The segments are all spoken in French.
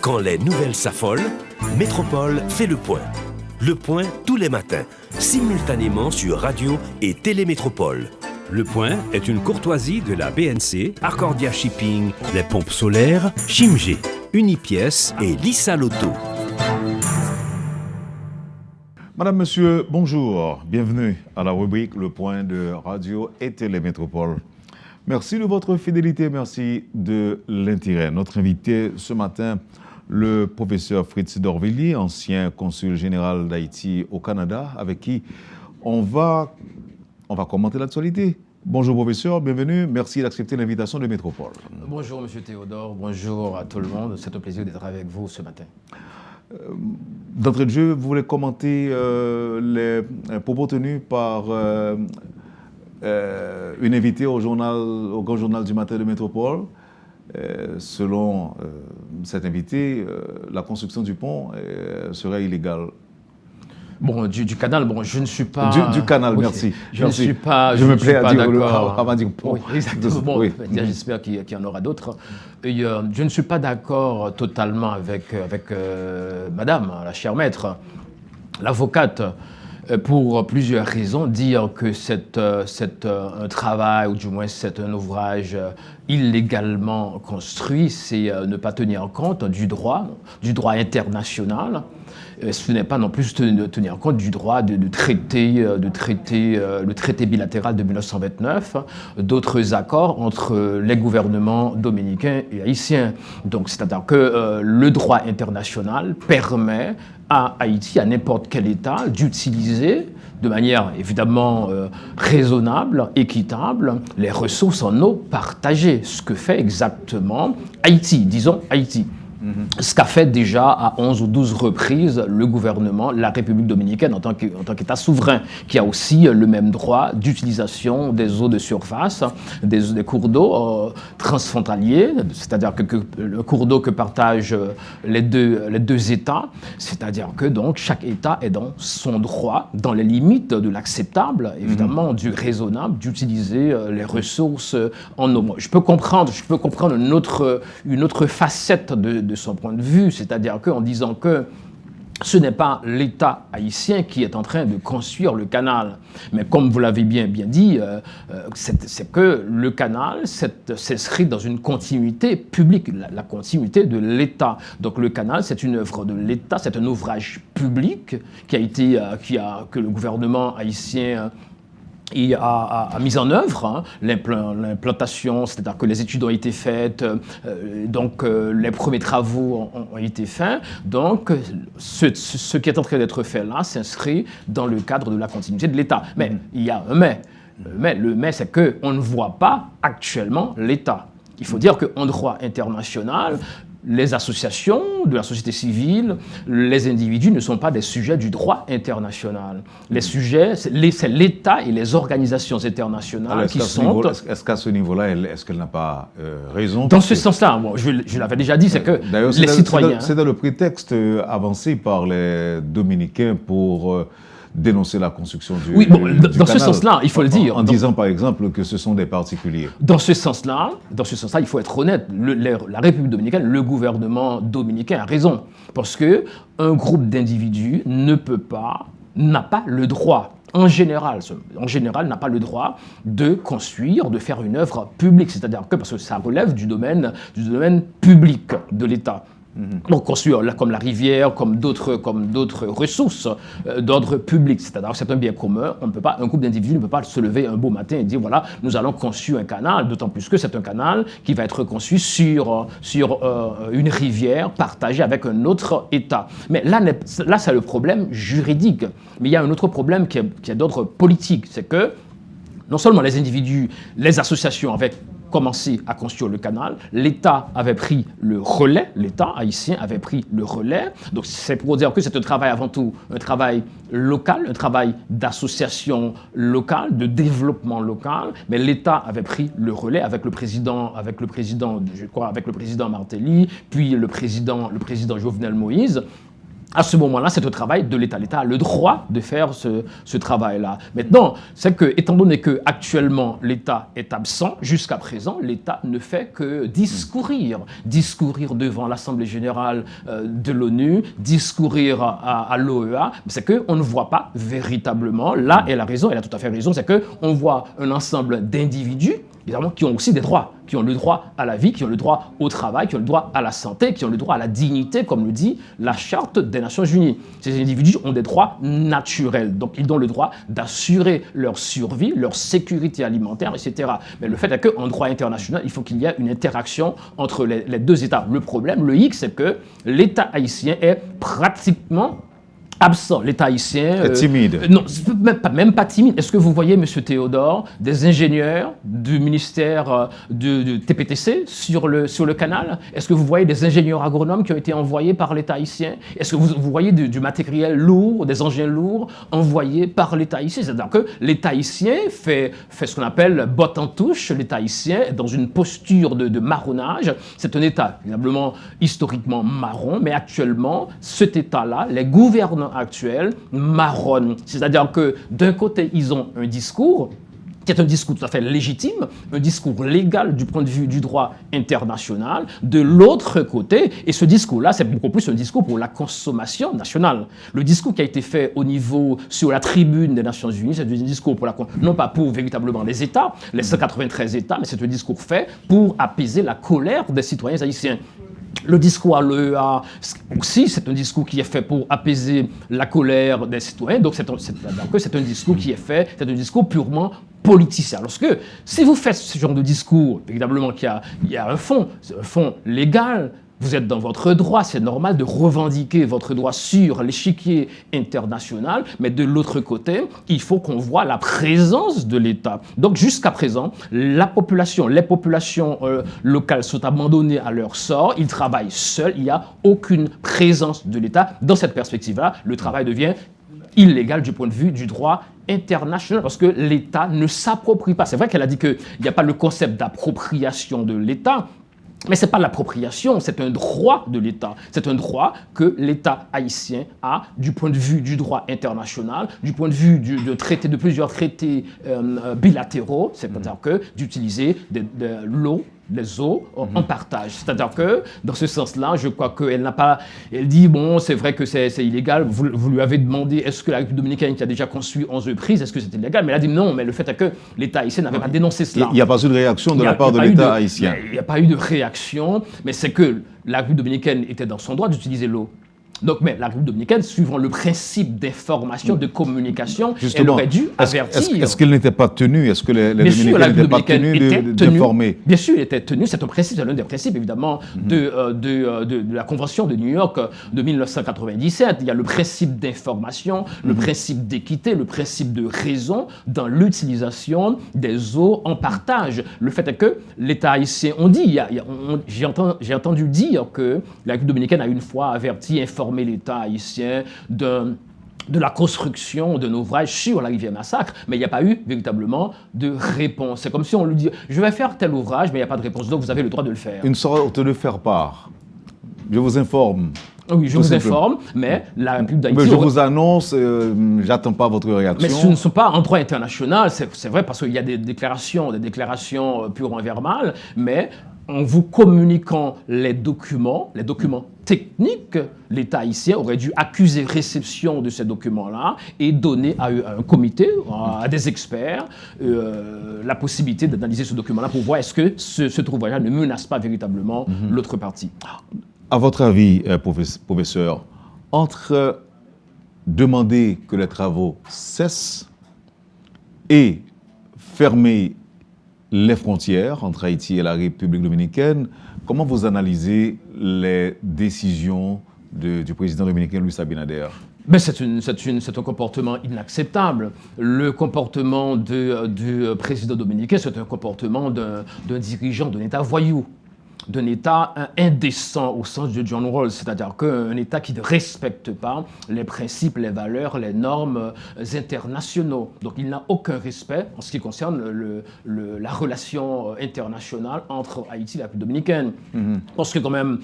Quand les nouvelles s'affolent, Métropole fait le point. Le point tous les matins, simultanément sur Radio et Télémétropole. Le point est une courtoisie de la BNC, Accordia Shipping, les pompes solaires, Chimgé, Unipièces et Lissa Lotto. Madame, Monsieur, bonjour. Bienvenue à la rubrique Le Point de Radio et Télémétropole. Merci de votre fidélité, merci de l'intérêt. Notre invité ce matin, le professeur Fritz Dorvilliers, ancien consul général d'Haïti au Canada, avec qui on va commenter l'actualité. Bonjour professeur, bienvenue. Merci d'accepter l'invitation de Métropole. Bonjour Monsieur Théodore, bonjour à tout le monde. C'est un plaisir d'être avec vous ce matin. D'entrée de jeu, vous voulez commenter les propos tenus par une invitée au grand journal du matin de Métropole. Selon cette invitée, la construction du pont serait illégale. Bon, du canal, bon, je ne suis pas... Du canal, oui, merci. Je ne suis pas d'accord. Oui, exactement. Bon, oui. J'espère qu'il y en aura d'autres. Je ne suis pas d'accord totalement avec madame, la chère maître, l'avocate, pour plusieurs raisons. Dire que c'est un travail, ou du moins c'est un ouvrage illégalement construit, c'est ne pas tenir compte du droit international. Ce n'est pas non plus tenir compte du droit le traité bilatéral de 1929, d'autres accords entre les gouvernements dominicains et haïtiens. Donc, c'est-à-dire que le droit international permet à Haïti, à n'importe quel État, d'utiliser de manière évidemment raisonnable, équitable, les ressources en eau partagées, ce que fait exactement Haïti, disons Haïti. Ce qu'a fait déjà à 11 ou 12 reprises le gouvernement, la République dominicaine en tant qu'État souverain, qui a aussi le même droit d'utilisation des eaux de surface, des cours d'eau transfrontaliers, c'est-à-dire que le cours d'eau que partagent les deux États, c'est-à-dire que donc chaque État est dans son droit, dans les limites de l'acceptable, évidemment du raisonnable, d'utiliser les ressources en eau. Je peux comprendre une autre facette de son point de vue, c'est-à-dire qu'en disant que ce n'est pas l'État haïtien qui est en train de construire le canal. Mais comme vous l'avez bien dit, c'est que le canal s'inscrit dans une continuité publique, la continuité de l'État. Donc le canal, c'est une œuvre de l'État, c'est un ouvrage public que le gouvernement haïtien a mis en œuvre l'implantation, c'est-à-dire que les études ont été faites, donc les premiers travaux ont été faits. Donc ce qui est en train d'être fait là s'inscrit dans le cadre de la continuité de l'État. Mais il y a un mais. Le mais, c'est qu'on ne voit pas actuellement l'État. Il faut dire qu'en droit international, les associations de la société civile, les individus ne sont pas des sujets du droit international. Les sujets, c'est l'État et les organisations internationales qui sont... Est-ce qu'à ce niveau-là, est-ce qu'elle n'a pas raison? Dans ce sens-là, bon, je l'avais déjà dit, c'est que les citoyens... C'est dans le prétexte avancé par les Dominicains pour... dénoncer la construction du Oui, bon, du dans canal, ce sens-là, il faut le dire. En disant, par exemple, que ce sont des particuliers. Dans ce sens-là, il faut être honnête. La République dominicaine, le gouvernement dominicain a raison. Parce qu'un groupe d'individus n'a pas le droit, en général, n'a pas le droit de construire, de faire une œuvre publique. C'est-à-dire que, parce que ça relève du domaine public de l'État. Donc construire comme la rivière, comme d'autres ressources d'ordre public, c'est-à-dire c'est un bien commun. Un groupe d'individus ne peut pas se lever un beau matin et dire voilà, nous allons construire un canal, d'autant plus que c'est un canal qui va être construit sur une rivière partagée avec un autre État. Mais là c'est le problème juridique, mais il y a un autre problème qui est d'ordre politique, c'est que non seulement les individus, les associations avaient commencé à construire le canal, l'État avait pris le relais, l'État haïtien avait pris le relais. Donc c'est pour dire que c'est un travail avant tout, un travail local, un travail d'association locale, de développement local, mais l'État avait pris le relais avec le président Martelly, puis le président Jovenel Moïse. À ce moment-là, c'est au travail de l'État. L'État a le droit de faire ce travail-là. Maintenant, c'est que, étant donné qu'actuellement l'État est absent, jusqu'à présent, l'État ne fait que discourir. Discourir devant l'Assemblée générale de l'ONU, discourir à l'OEA. C'est qu'on ne voit pas véritablement, là est la raison, elle a tout à fait raison, c'est qu'on voit un ensemble d'individus, évidemment, qui ont aussi des droits, qui ont le droit à la vie, qui ont le droit au travail, qui ont le droit à la santé, qui ont le droit à la dignité, comme le dit la Charte des Nations Unies. Ces individus ont des droits naturels, donc ils ont le droit d'assurer leur survie, leur sécurité alimentaire, etc. Mais le fait est qu'en droit international, il faut qu'il y ait une interaction entre les deux États. Le problème, le hic, c'est que l'État haïtien est pratiquement absent. L'État haïtien... est timide. Non, même pas timide. Est-ce que vous voyez, M. Théodore, des ingénieurs du ministère de TPTC sur le canal? Est-ce que vous voyez des ingénieurs agronomes qui ont été envoyés par l'État haïtien? Est-ce que vous voyez du matériel lourd, des engins lourds envoyés par l'État haïtien? C'est-à-dire que l'État haïtien fait ce qu'on appelle botte en touche. L'État haïtien est dans une posture de marronnage. C'est un État, évidemment, historiquement marron, mais actuellement, cet État-là, les gouvernants actuels marronnent. C'est-à-dire que d'un côté, ils ont un discours qui est un discours tout à fait légitime, un discours légal du point de vue du droit international. De l'autre côté, et ce discours-là, c'est beaucoup plus un discours pour la consommation nationale. Le discours qui a été fait au niveau, sur la tribune des Nations Unies, c'est un discours pour non pas pour véritablement les États, les 193 États, mais c'est un discours fait pour apaiser la colère des citoyens haïtiens. Le discours à l'OEA aussi, c'est un discours qui est fait pour apaiser la colère des citoyens. Donc c'est un discours qui est fait, c'est un discours purement politicien. Si vous faites ce genre de discours, évidemment qu'il y a un fond légal. Vous êtes dans votre droit, c'est normal de revendiquer votre droit sur l'échiquier international, mais de l'autre côté, il faut qu'on voit la présence de l'État. Donc jusqu'à présent, les populations locales sont abandonnées à leur sort, ils travaillent seuls, il n'y a aucune présence de l'État. Dans cette perspective-là, le travail devient illégal du point de vue du droit international, parce que l'État ne s'approprie pas. C'est vrai qu'elle a dit qu'il n'y a pas le concept d'appropriation de l'État, mais ce n'est pas l'appropriation, c'est un droit de l'État. C'est un droit que l'État haïtien a du point de vue du droit international, du point de vue de plusieurs traités bilatéraux, c'est-à-dire que d'utiliser l'eau, les eaux en partage. C'est-à-dire que, dans ce sens-là, je crois qu'elle n'a pas... Elle dit, bon, c'est vrai que c'est illégal. Vous lui avez demandé, est-ce que la République dominicaine qui a déjà construit 11 reprises, est-ce que c'était illégal? Mais elle a dit non, mais le fait est que l'État haïtien n'avait pas dénoncé cela. Il n'y a pas eu de réaction de la part de l'État haïtien. Il n'y a pas eu de réaction, mais c'est que la République dominicaine était dans son droit d'utiliser l'eau. Donc, mais la République dominicaine, suivant le principe d'information, de communication, elle aurait dû avertir. Est-ce qu'elle n'était pas tenue? Est-ce que les Dominicains n'étaient pas tenus d'informer? Bien sûr, il était tenu. C'est un principe, c'est l'un des principes, évidemment, de la Convention de New York de 1997. Il y a le principe d'information, le principe d'équité, le principe de raison dans l'utilisation des eaux en partage. Le fait est que l'État haïtien, j'ai entendu dire que la République dominicaine a une fois averti, informé l'État haïtien de la construction d'un ouvrage sur la rivière Massacre, mais il n'y a pas eu véritablement de réponse. C'est comme si on lui dit « je vais faire tel ouvrage », mais il n'y a pas de réponse, donc vous avez le droit de le faire. Une sorte de faire part. Je vous informe. Oui, je vous informe, mais la République d'Haïti... Mais je vous annonce, j'attends pas votre réaction. Mais ce ne sont pas en droit international, c'est vrai, parce qu'il y a des déclarations purement verbales, mais en vous communiquant les documents techniques, l'État haïtien aurait dû accuser réception de ces documents-là et donner à un comité, à des experts, la possibilité d'analyser ce document-là pour voir est-ce que ce ouvrage-là ne menace pas véritablement l'autre partie. À votre avis, professeur, entre demander que les travaux cessent et fermer les frontières entre Haïti et la République dominicaine, comment vous analysez les décisions du président dominicain Luis Abinader? Mais c'est un comportement inacceptable. Le comportement du président dominicain, c'est un comportement d'un dirigeant d'un État voyou. d'un État indécent au sens de John Rawls, c'est-à-dire qu'un État qui ne respecte pas les principes, les valeurs, les normes internationaux. Donc il n'a aucun respect en ce qui concerne la relation internationale entre Haïti et la République dominicaine. Parce que quand même,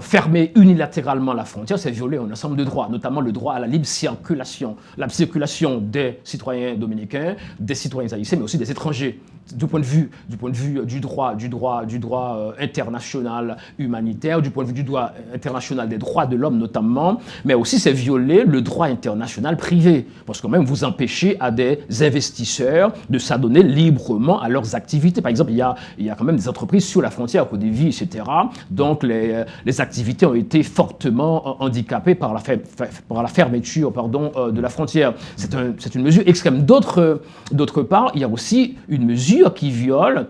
fermer unilatéralement la frontière, c'est violer un ensemble de droits, notamment le droit à la libre circulation. La circulation des citoyens dominicains, des citoyens haïtiens, mais aussi des étrangers. Du point de vue du droit international humanitaire, du point de vue du droit international des droits de l'homme notamment, mais aussi c'est violer le droit international privé, parce que même vous empêchez à des investisseurs de s'adonner librement à leurs activités. Par exemple, il y a quand même des entreprises sur la frontière, Côte d'Ivoire, etc. Donc les activités ont été fortement handicapées par la fermeture de la frontière. C'est une mesure extrême. D'autre part, il y a aussi une mesure qui viole,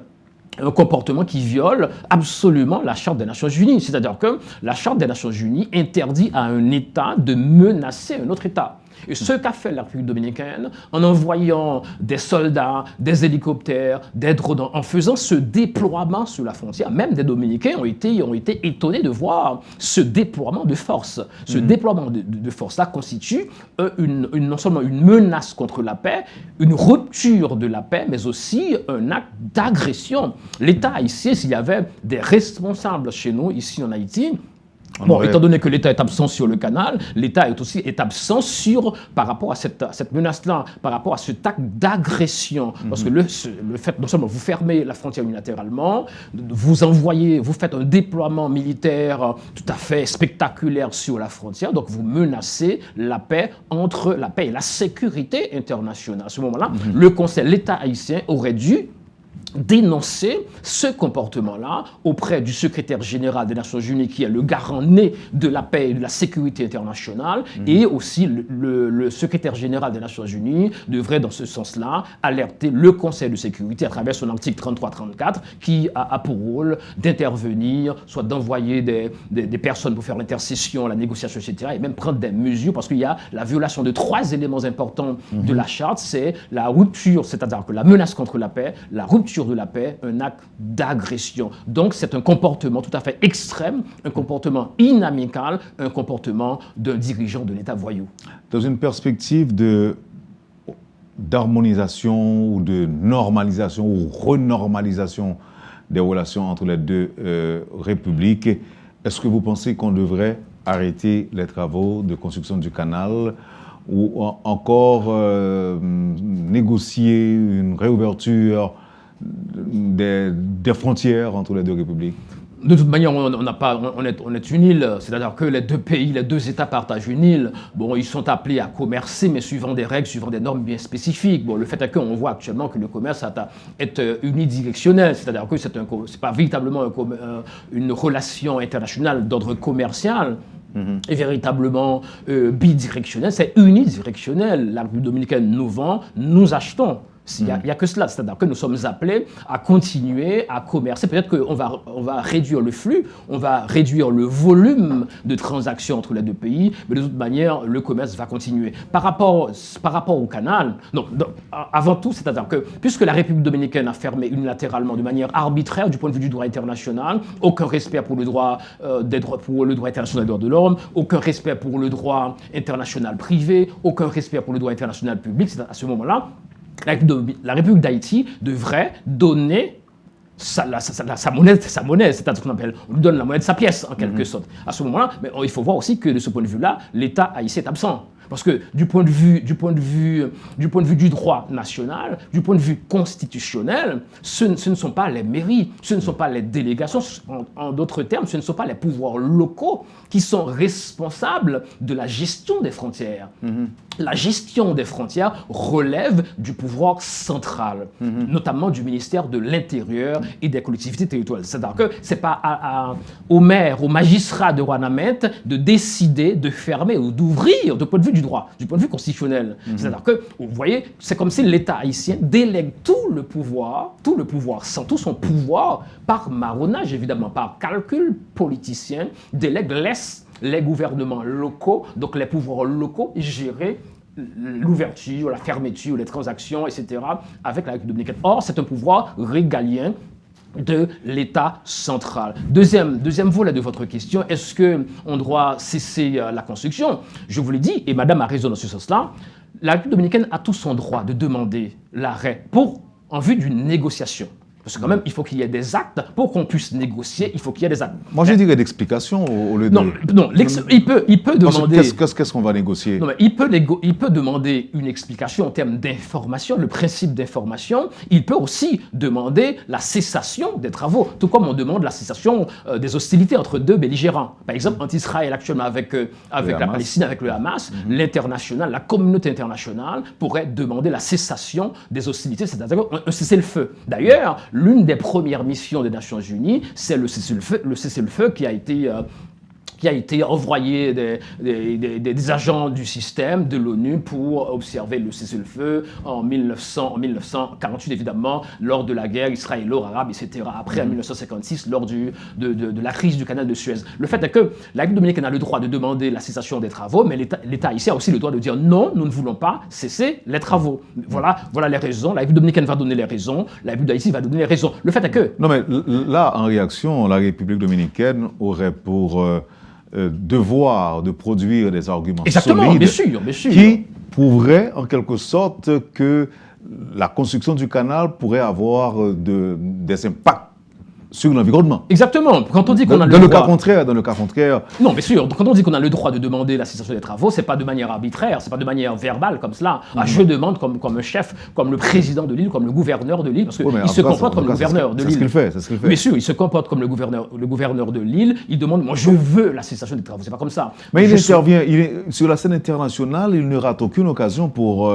un comportement qui viole absolument la Charte des Nations Unies. C'est-à-dire que la Charte des Nations Unies interdit à un État de menacer un autre État. Et ce qu'a fait la République dominicaine en envoyant des soldats, des hélicoptères, des drones, en faisant ce déploiement sur la frontière, même des Dominicains ont été étonnés de voir ce déploiement de force. Ce déploiement de force-là constitue non seulement une menace contre la paix, une rupture de la paix, mais aussi un acte d'agression. L'État haïtien, s'il y avait des responsables chez nous, ici en Haïti, bon, étant donné que l'État est absent sur le canal, l'État est absent par rapport à cette menace-là, par rapport à cet acte d'agression. Parce que le fait, non seulement vous fermez la frontière unilatéralement, vous faites un déploiement militaire tout à fait spectaculaire sur la frontière, donc vous menacez la paix et la sécurité internationale. À ce moment-là, l'État haïtien aurait dû dénoncer ce comportement-là auprès du secrétaire général des Nations Unies, qui est le garant né de la paix et de la sécurité internationale, et aussi le secrétaire général des Nations Unies devrait, dans ce sens-là, alerter le Conseil de sécurité à travers son article 33-34, qui a pour rôle d'intervenir, soit d'envoyer des personnes pour faire l'intercession, la négociation, etc., et même prendre des mesures, parce qu'il y a la violation de 3 éléments importants de la charte, c'est la rupture, c'est-à-dire que la menace contre la paix, la rupture de la paix, un acte d'agression. Donc c'est un comportement tout à fait extrême, un comportement inamical, un comportement d'un dirigeant de l'État voyou. Dans une perspective d'harmonisation ou de normalisation ou renormalisation des relations entre les deux républiques, est-ce que vous pensez qu'on devrait arrêter les travaux de construction du canal ou encore négocier une réouverture des frontières entre les deux républiques? De toute manière, on est une île, c'est-à-dire que les deux pays, les deux États partagent une île. Bon, ils sont appelés à commercer, mais suivant des règles, suivant des normes bien spécifiques. Bon, le fait est qu'on voit actuellement que le commerce est unidirectionnel, c'est-à-dire que c'est pas véritablement une relation internationale d'ordre commercial. est véritablement bidirectionnel, c'est unidirectionnel. La République dominicaine nous vend, nous achetons. Il n'y a que cela, c'est-à-dire que nous sommes appelés à continuer à commercer. Peut-être qu'on va réduire le flux, on va réduire le volume de transactions entre les deux pays, mais de toute manière, le commerce va continuer. Par rapport au canal, avant tout, c'est-à-dire que puisque la République dominicaine a fermé unilatéralement de manière arbitraire du point de vue du droit international, aucun respect pour le droit, international des droits de l'homme, aucun respect pour le droit international privé, aucun respect pour le droit international public, c'est à ce moment-là, la République d'Haïti devrait donner sa monnaie, c'est-à-dire ce qu'on appelle, on lui donne la monnaie de sa pièce, en quelque sorte. À ce moment-là, mais il faut voir aussi que de ce point de vue-là, l'État haïtien est absent. Parce que du point de vue du droit national, du point de vue constitutionnel, ce ne sont pas les mairies, ce ne sont pas les délégations, en d'autres termes, ce ne sont pas les pouvoirs locaux qui sont responsables de la gestion des frontières. La gestion des frontières relève du pouvoir central, notamment du ministère de l'Intérieur et des collectivités territoriales. C'est-à-dire que ce n'est pas au maire, au magistrat de Ouanamet de décider de fermer ou d'ouvrir du point de vue du droit, du point de vue constitutionnel. C'est-à-dire que, vous voyez, c'est comme si l'État haïtien délègue tout le pouvoir, tout son pouvoir, par marronnage évidemment, par calcul politicien, laisse les gouvernements locaux, donc les pouvoirs locaux, gérer l'ouverture, la fermeture, les transactions, etc., avec la République dominicaine. Or, c'est un pouvoir régalien de l'État central. Deuxième volet de votre question, est-ce qu'on doit cesser la construction? Je vous l'ai dit, et madame a raison dans ce sens-là, la République dominicaine a tout son droit de demander l'arrêt en vue d'une négociation. Parce que quand même, il faut qu'il y ait des actes. Pour qu'on puisse négocier, il faut qu'il y ait des actes. Moi, je dirais d'explication au lieu de... Non, il peut demander... Qu'est-ce qu'on va négocier? Non, mais il peut demander une explication en termes d'information, le principe d'information. Il peut aussi demander la cessation des travaux, tout comme on demande la cessation des hostilités entre deux belligérants. Par exemple, entre Israël actuellement avec la Palestine, avec le Hamas, l'international, la communauté internationale pourrait demander la cessation des hostilités, c'est-à-dire un cessez-le-feu. D'ailleurs, l'une des premières missions des Nations Unies, c'est le cessez-le-feu qui a été envoyé des agents du système de l'ONU pour observer le cessez-le-feu en 1948, évidemment, lors de la guerre israélo-arabe, etc. Après, en 1956, lors de la crise du canal de Suez. Le fait est que la République dominicaine a le droit de demander la cessation des travaux, mais l'État haïtien a aussi le droit de dire non, nous ne voulons pas cesser les travaux. Voilà les raisons. La République dominicaine va donner les raisons, la République d'Haïti va donner les raisons. Le fait est que... Non, mais là, en réaction, la République dominicaine aurait pour... devoir de produire des arguments solides bien sûr. Qui prouveraient en quelque sorte que la construction du canal pourrait avoir des impacts sur l'environnement. Exactement. Quand on dit qu'on a dans le cas contraire... Non, bien sûr. Quand on dit qu'on a le droit de demander la cessation des travaux, c'est pas de manière arbitraire, c'est pas de manière verbale comme cela. Je demande comme un chef, comme le président de l'île, comme le gouverneur de l'île, parce qu'il se comporte comme le gouverneur de l'île. C'est ce qu'il fait. Bien sûr, il se comporte comme le gouverneur de l'île. Il demande, moi, je veux la cessation des travaux. C'est pas comme ça. Mais il intervient sur la scène internationale. Il ne rate aucune occasion pour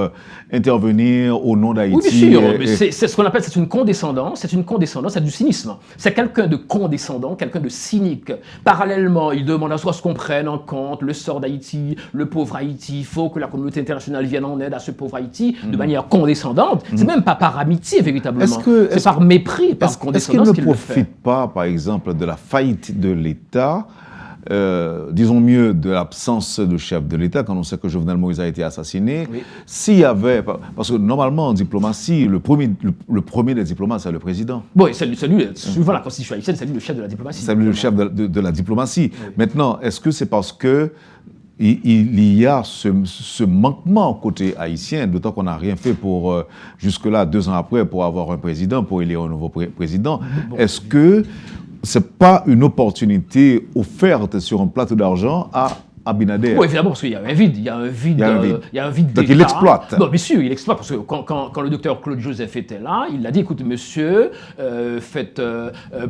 intervenir au nom d'Haïti. Oui, bien sûr. Mais c'est ce qu'on appelle, c'est une condescendance. C'est du cynisme. C'est quelqu'un de condescendant, quelqu'un de cynique. Parallèlement, il demande à ce qu'on prenne en compte le sort d'Haïti, le pauvre Haïti. Il faut que la communauté internationale vienne en aide à ce pauvre Haïti de manière condescendante. C'est même pas par amitié, véritablement. C'est par mépris, par condescendance qu'il le fait. Est-ce qu'il ne profite pas, par exemple, de la faillite de l'État, disons mieux, de l'absence de chef de l'État, quand on sait que Jovenel Moïse a été assassiné, s'il y avait... Parce que normalement, en diplomatie, le premier des diplomates, c'est le président. Oui, c'est lui, suivant la constitution haïtienne, c'est lui le chef de la diplomatie. C'est lui le chef de la diplomatie. Oui. Maintenant, est-ce que c'est parce que il y a ce manquement côté haïtien, d'autant qu'on n'a rien fait pour, jusque-là, 2 ans après, pour avoir un président, pour élire un nouveau président. Est-ce que c'est pas une opportunité offerte sur un plateau d'argent à Abinader? Oui, évidemment, parce qu'il y a un vide. Il y a un vide d'État. Donc il l'exploite. Non, bien sûr, il exploite. Parce que quand le docteur Claude Joseph était là, il a dit, écoute, monsieur,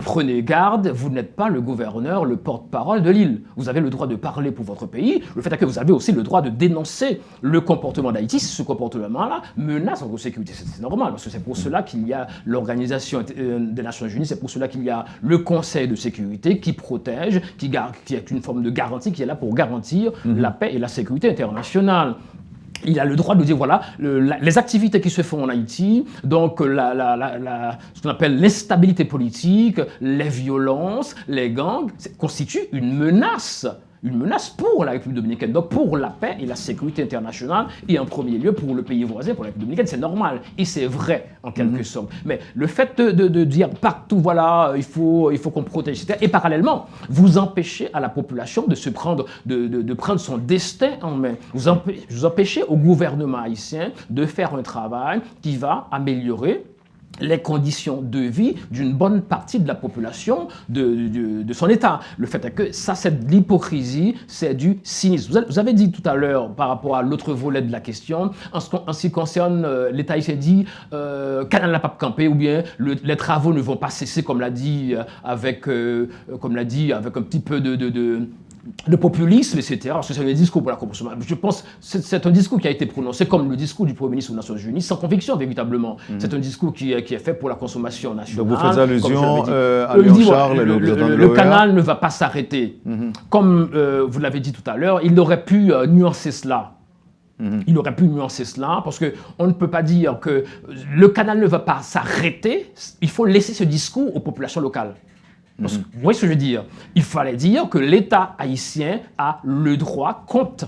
prenez garde, vous n'êtes pas le gouverneur, le porte-parole de l'île. Vous avez le droit de parler pour votre pays. Le fait est que vous avez aussi le droit de dénoncer le comportement d'Haïti. Ce comportement-là menace notre sécurité. C'est normal, parce que c'est pour cela qu'il y a l'Organisation des Nations Unies, c'est pour cela qu'il y a le Conseil de sécurité qui protège, qui est une forme de garantie, qui est là pour garantir la paix et la sécurité internationale. Il a le droit de dire, voilà, les activités qui se font en Haïti, donc ce qu'on appelle l'instabilité politique, les violences, les gangs, constituent une menace pour la République dominicaine, donc pour la paix et la sécurité internationale, et en premier lieu pour le pays voisin, pour la République dominicaine, c'est normal, et c'est vrai en quelque sorte. Mais le fait de dire partout, voilà, il faut qu'on protège, etc., et parallèlement, vous empêchez à la population de prendre son destin en main. Vous empêchez au gouvernement haïtien de faire un travail qui va améliorer les conditions de vie d'une bonne partie de la population de son État. Le fait est que ça, c'est de l'hypocrisie, c'est du cynisme. Vous avez dit tout à l'heure, par rapport à l'autre volet de la question, en ce qui concerne l'État, il s'est dit Canal n'a pas campé, ou bien les travaux ne vont pas cesser, comme l'a dit avec un petit peu de populisme, etc. Parce que c'est un discours pour la consommation. Je pense que c'est un discours qui a été prononcé comme le discours du Premier ministre des Nations Unies, sans conviction, véritablement. C'est un discours qui est fait pour la consommation nationale. Donc vous faites allusion à Léon Charles, le canal ne va pas s'arrêter. Comme vous l'avez dit tout à l'heure, il aurait pu nuancer cela. Il aurait pu nuancer cela, parce qu'on ne peut pas dire que le canal ne va pas s'arrêter. Il faut laisser ce discours aux populations locales. Parce que, vous voyez ce que je veux dire? Il fallait dire que l'État haïtien a le droit, compte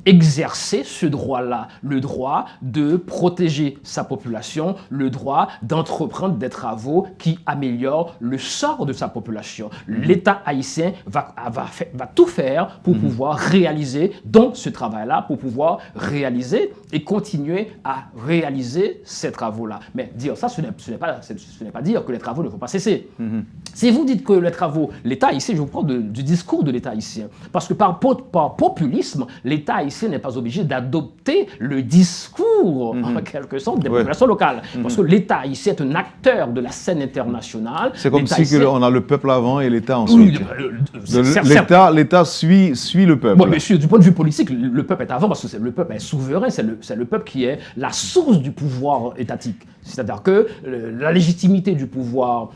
exercer ce droit-là, le droit de protéger sa population, le droit d'entreprendre des travaux qui améliorent le sort de sa population. L'État haïtien va tout faire pour pouvoir réaliser donc ce travail-là, pour pouvoir réaliser et continuer à réaliser ces travaux-là. Mais dire ça, ce n'est pas dire que les travaux ne vont pas cesser. Si vous dites que les travaux, l'État haïtien, je vous parle du discours de l'État haïtien, parce que par populisme, l'État haïtien n'est pas obligé d'adopter le discours, en quelque sorte, des populations locales. Parce que l'État haïtien est un acteur de la scène internationale. C'est comme si on a le peuple avant et l'État ensuite. L'État suit le peuple. Bon, bien sûr, du point de vue politique, le peuple est avant, parce que le peuple est souverain, c'est le peuple qui est la source du pouvoir étatique. C'est-à-dire que la légitimité du pouvoir,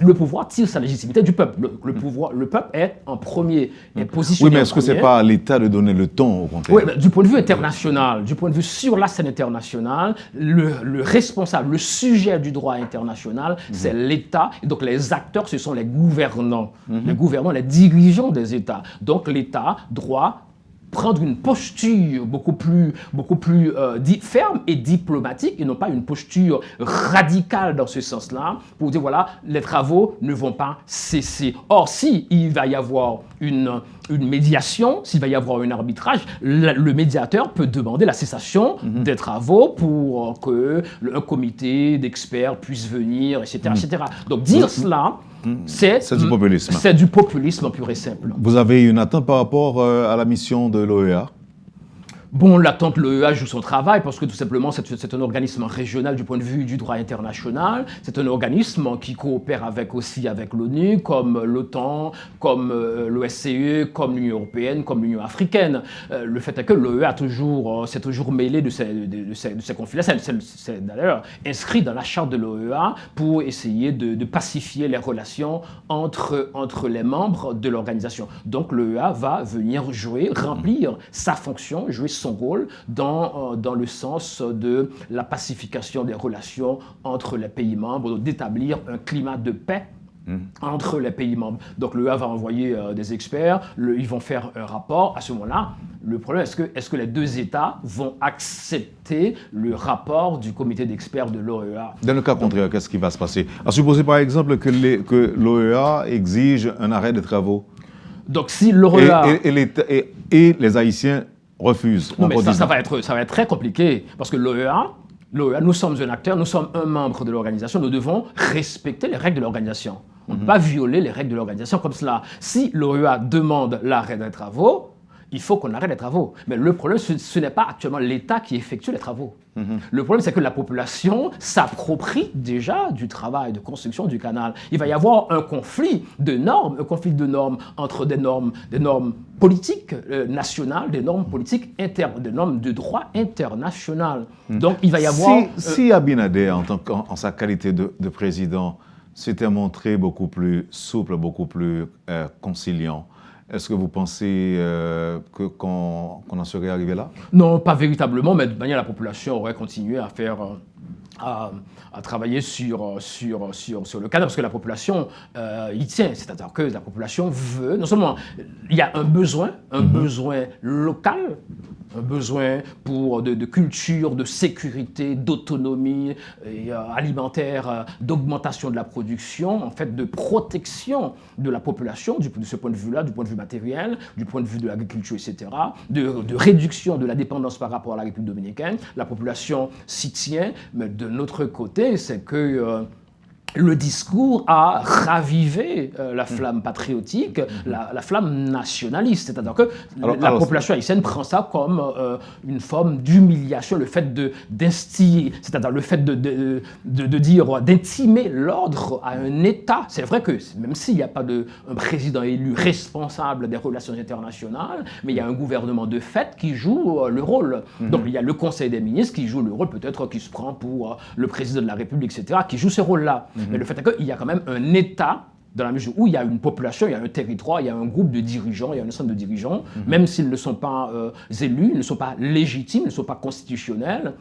le pouvoir tire sa légitimité du peuple. Le peuple est en premier, est positionné. Oui, mais est-ce que ce n'est pas à l'État de donner le ton au contraire? Oui, du point de vue international, du point de vue sur la scène internationale, le responsable, le sujet du droit international, c'est l'État. Et donc les acteurs, ce sont les gouvernants. Les gouvernants, les dirigeants des États. Donc l'État doit prendre une posture beaucoup plus ferme et diplomatique et non pas une posture radicale dans ce sens-là pour dire voilà, les travaux ne vont pas cesser. Or, s'il va y avoir une médiation, s'il va y avoir un arbitrage, le médiateur peut demander la cessation des travaux pour que un comité d'experts puisse venir, etc. etc. Donc dire cela, c'est du populisme. C'est du populisme pur et simple. Vous avez une attente par rapport à la mission de l'OEA? Bon, l'attente, l'OEA joue son travail parce que tout simplement, c'est un organisme régional du point de vue du droit international. C'est un organisme qui coopère aussi avec l'ONU, comme l'OTAN, comme l'OSCE, comme l'Union européenne, comme l'Union africaine. Le fait est que l'OEA s'est toujours mêlé de ces conflits-là. C'est d'ailleurs inscrit dans la charte de l'OEA pour essayer de pacifier les relations entre les membres de l'organisation. Donc l'OEA va venir remplir sa fonction, jouer son rôle dans le sens de la pacification des relations entre les pays membres, d'établir un climat de paix entre les pays membres. Donc l'OEA va envoyer des experts, ils vont faire un rapport. À ce moment-là, le problème est-ce que les deux États vont accepter le rapport du comité d'experts de l'OEA? Dans le cas contraire, qu'est-ce qui va se passer? À supposer par exemple que l'OEA exige un arrêt des travaux. Donc si l'OEA... Et les Haïtiens refusent. Non, mais ça va être très compliqué parce que l'OEA, nous sommes un acteur, nous sommes un membre de l'organisation, nous devons respecter les règles de l'organisation. On ne peut pas violer les règles de l'organisation comme cela. Si l'OEA demande l'arrêt des travaux, il faut qu'on arrête les travaux. Mais le problème, ce n'est pas actuellement l'État qui effectue les travaux. Le problème, c'est que la population s'approprie déjà du travail de construction du canal. Il va y avoir un conflit de normes entre des normes politiques nationales, des normes politiques internes, des normes de droit international. Donc, il va y avoir... Si Abinader, en sa qualité de président, s'était montré beaucoup plus souple, beaucoup plus conciliant, est-ce que vous pensez qu'on en serait arrivé là? Non, pas véritablement, mais de toute manière, la population aurait continué à faire... à travailler sur le cadre, parce que la population y tient. C'est-à-dire que la population veut, non seulement il y a un besoin local, un besoin de culture, de sécurité, d'autonomie alimentaire, d'augmentation de la production, en fait de protection de la population de ce point de vue-là, du point de vue matériel, du point de vue de l'agriculture, etc., de réduction de la dépendance par rapport à la République dominicaine. La population s'y tient, mais de notre côté, c'est que le discours a ravivé la flamme patriotique, la flamme nationaliste. C'est-à-dire que la population haïtienne prend ça comme une forme d'humiliation, le fait d'instiller, c'est-à-dire le fait d'intimer l'ordre à un État. C'est vrai que même s'il n'y a pas un président élu responsable des relations internationales, mais il y a un gouvernement de fait qui joue le rôle. Donc il y a le Conseil des ministres qui joue le rôle, peut-être qui se prend pour le président de la République, etc., qui joue ce rôle-là. Mais le fait est qu'il y a quand même un État, dans la mesure où il y a une population, il y a un territoire, il y a un groupe de dirigeants, il y a un ensemble de dirigeants, même s'ils ne sont pas élus, ils ne sont pas légitimes, ils ne sont pas constitutionnels,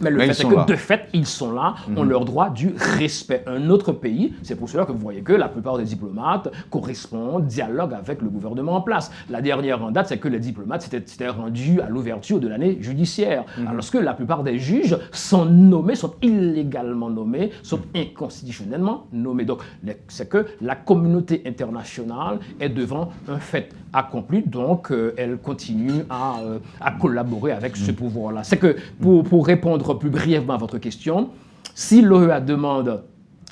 Mais le fait est que, de fait, ils sont là, ont leur droit du respect. Un autre pays, c'est pour cela que vous voyez que la plupart des diplomates correspondent, dialoguent avec le gouvernement en place. La dernière en date, c'est que les diplomates s'étaient rendus à l'ouverture de l'année judiciaire. Alors que la plupart des juges sont nommés, sont illégalement nommés, sont inconstitutionnellement nommés. Donc, c'est que la communauté internationale est devant un fait accompli, donc elle continue à collaborer avec ce pouvoir-là. C'est que, pour répondre plus brièvement à votre question, si l'OEA demande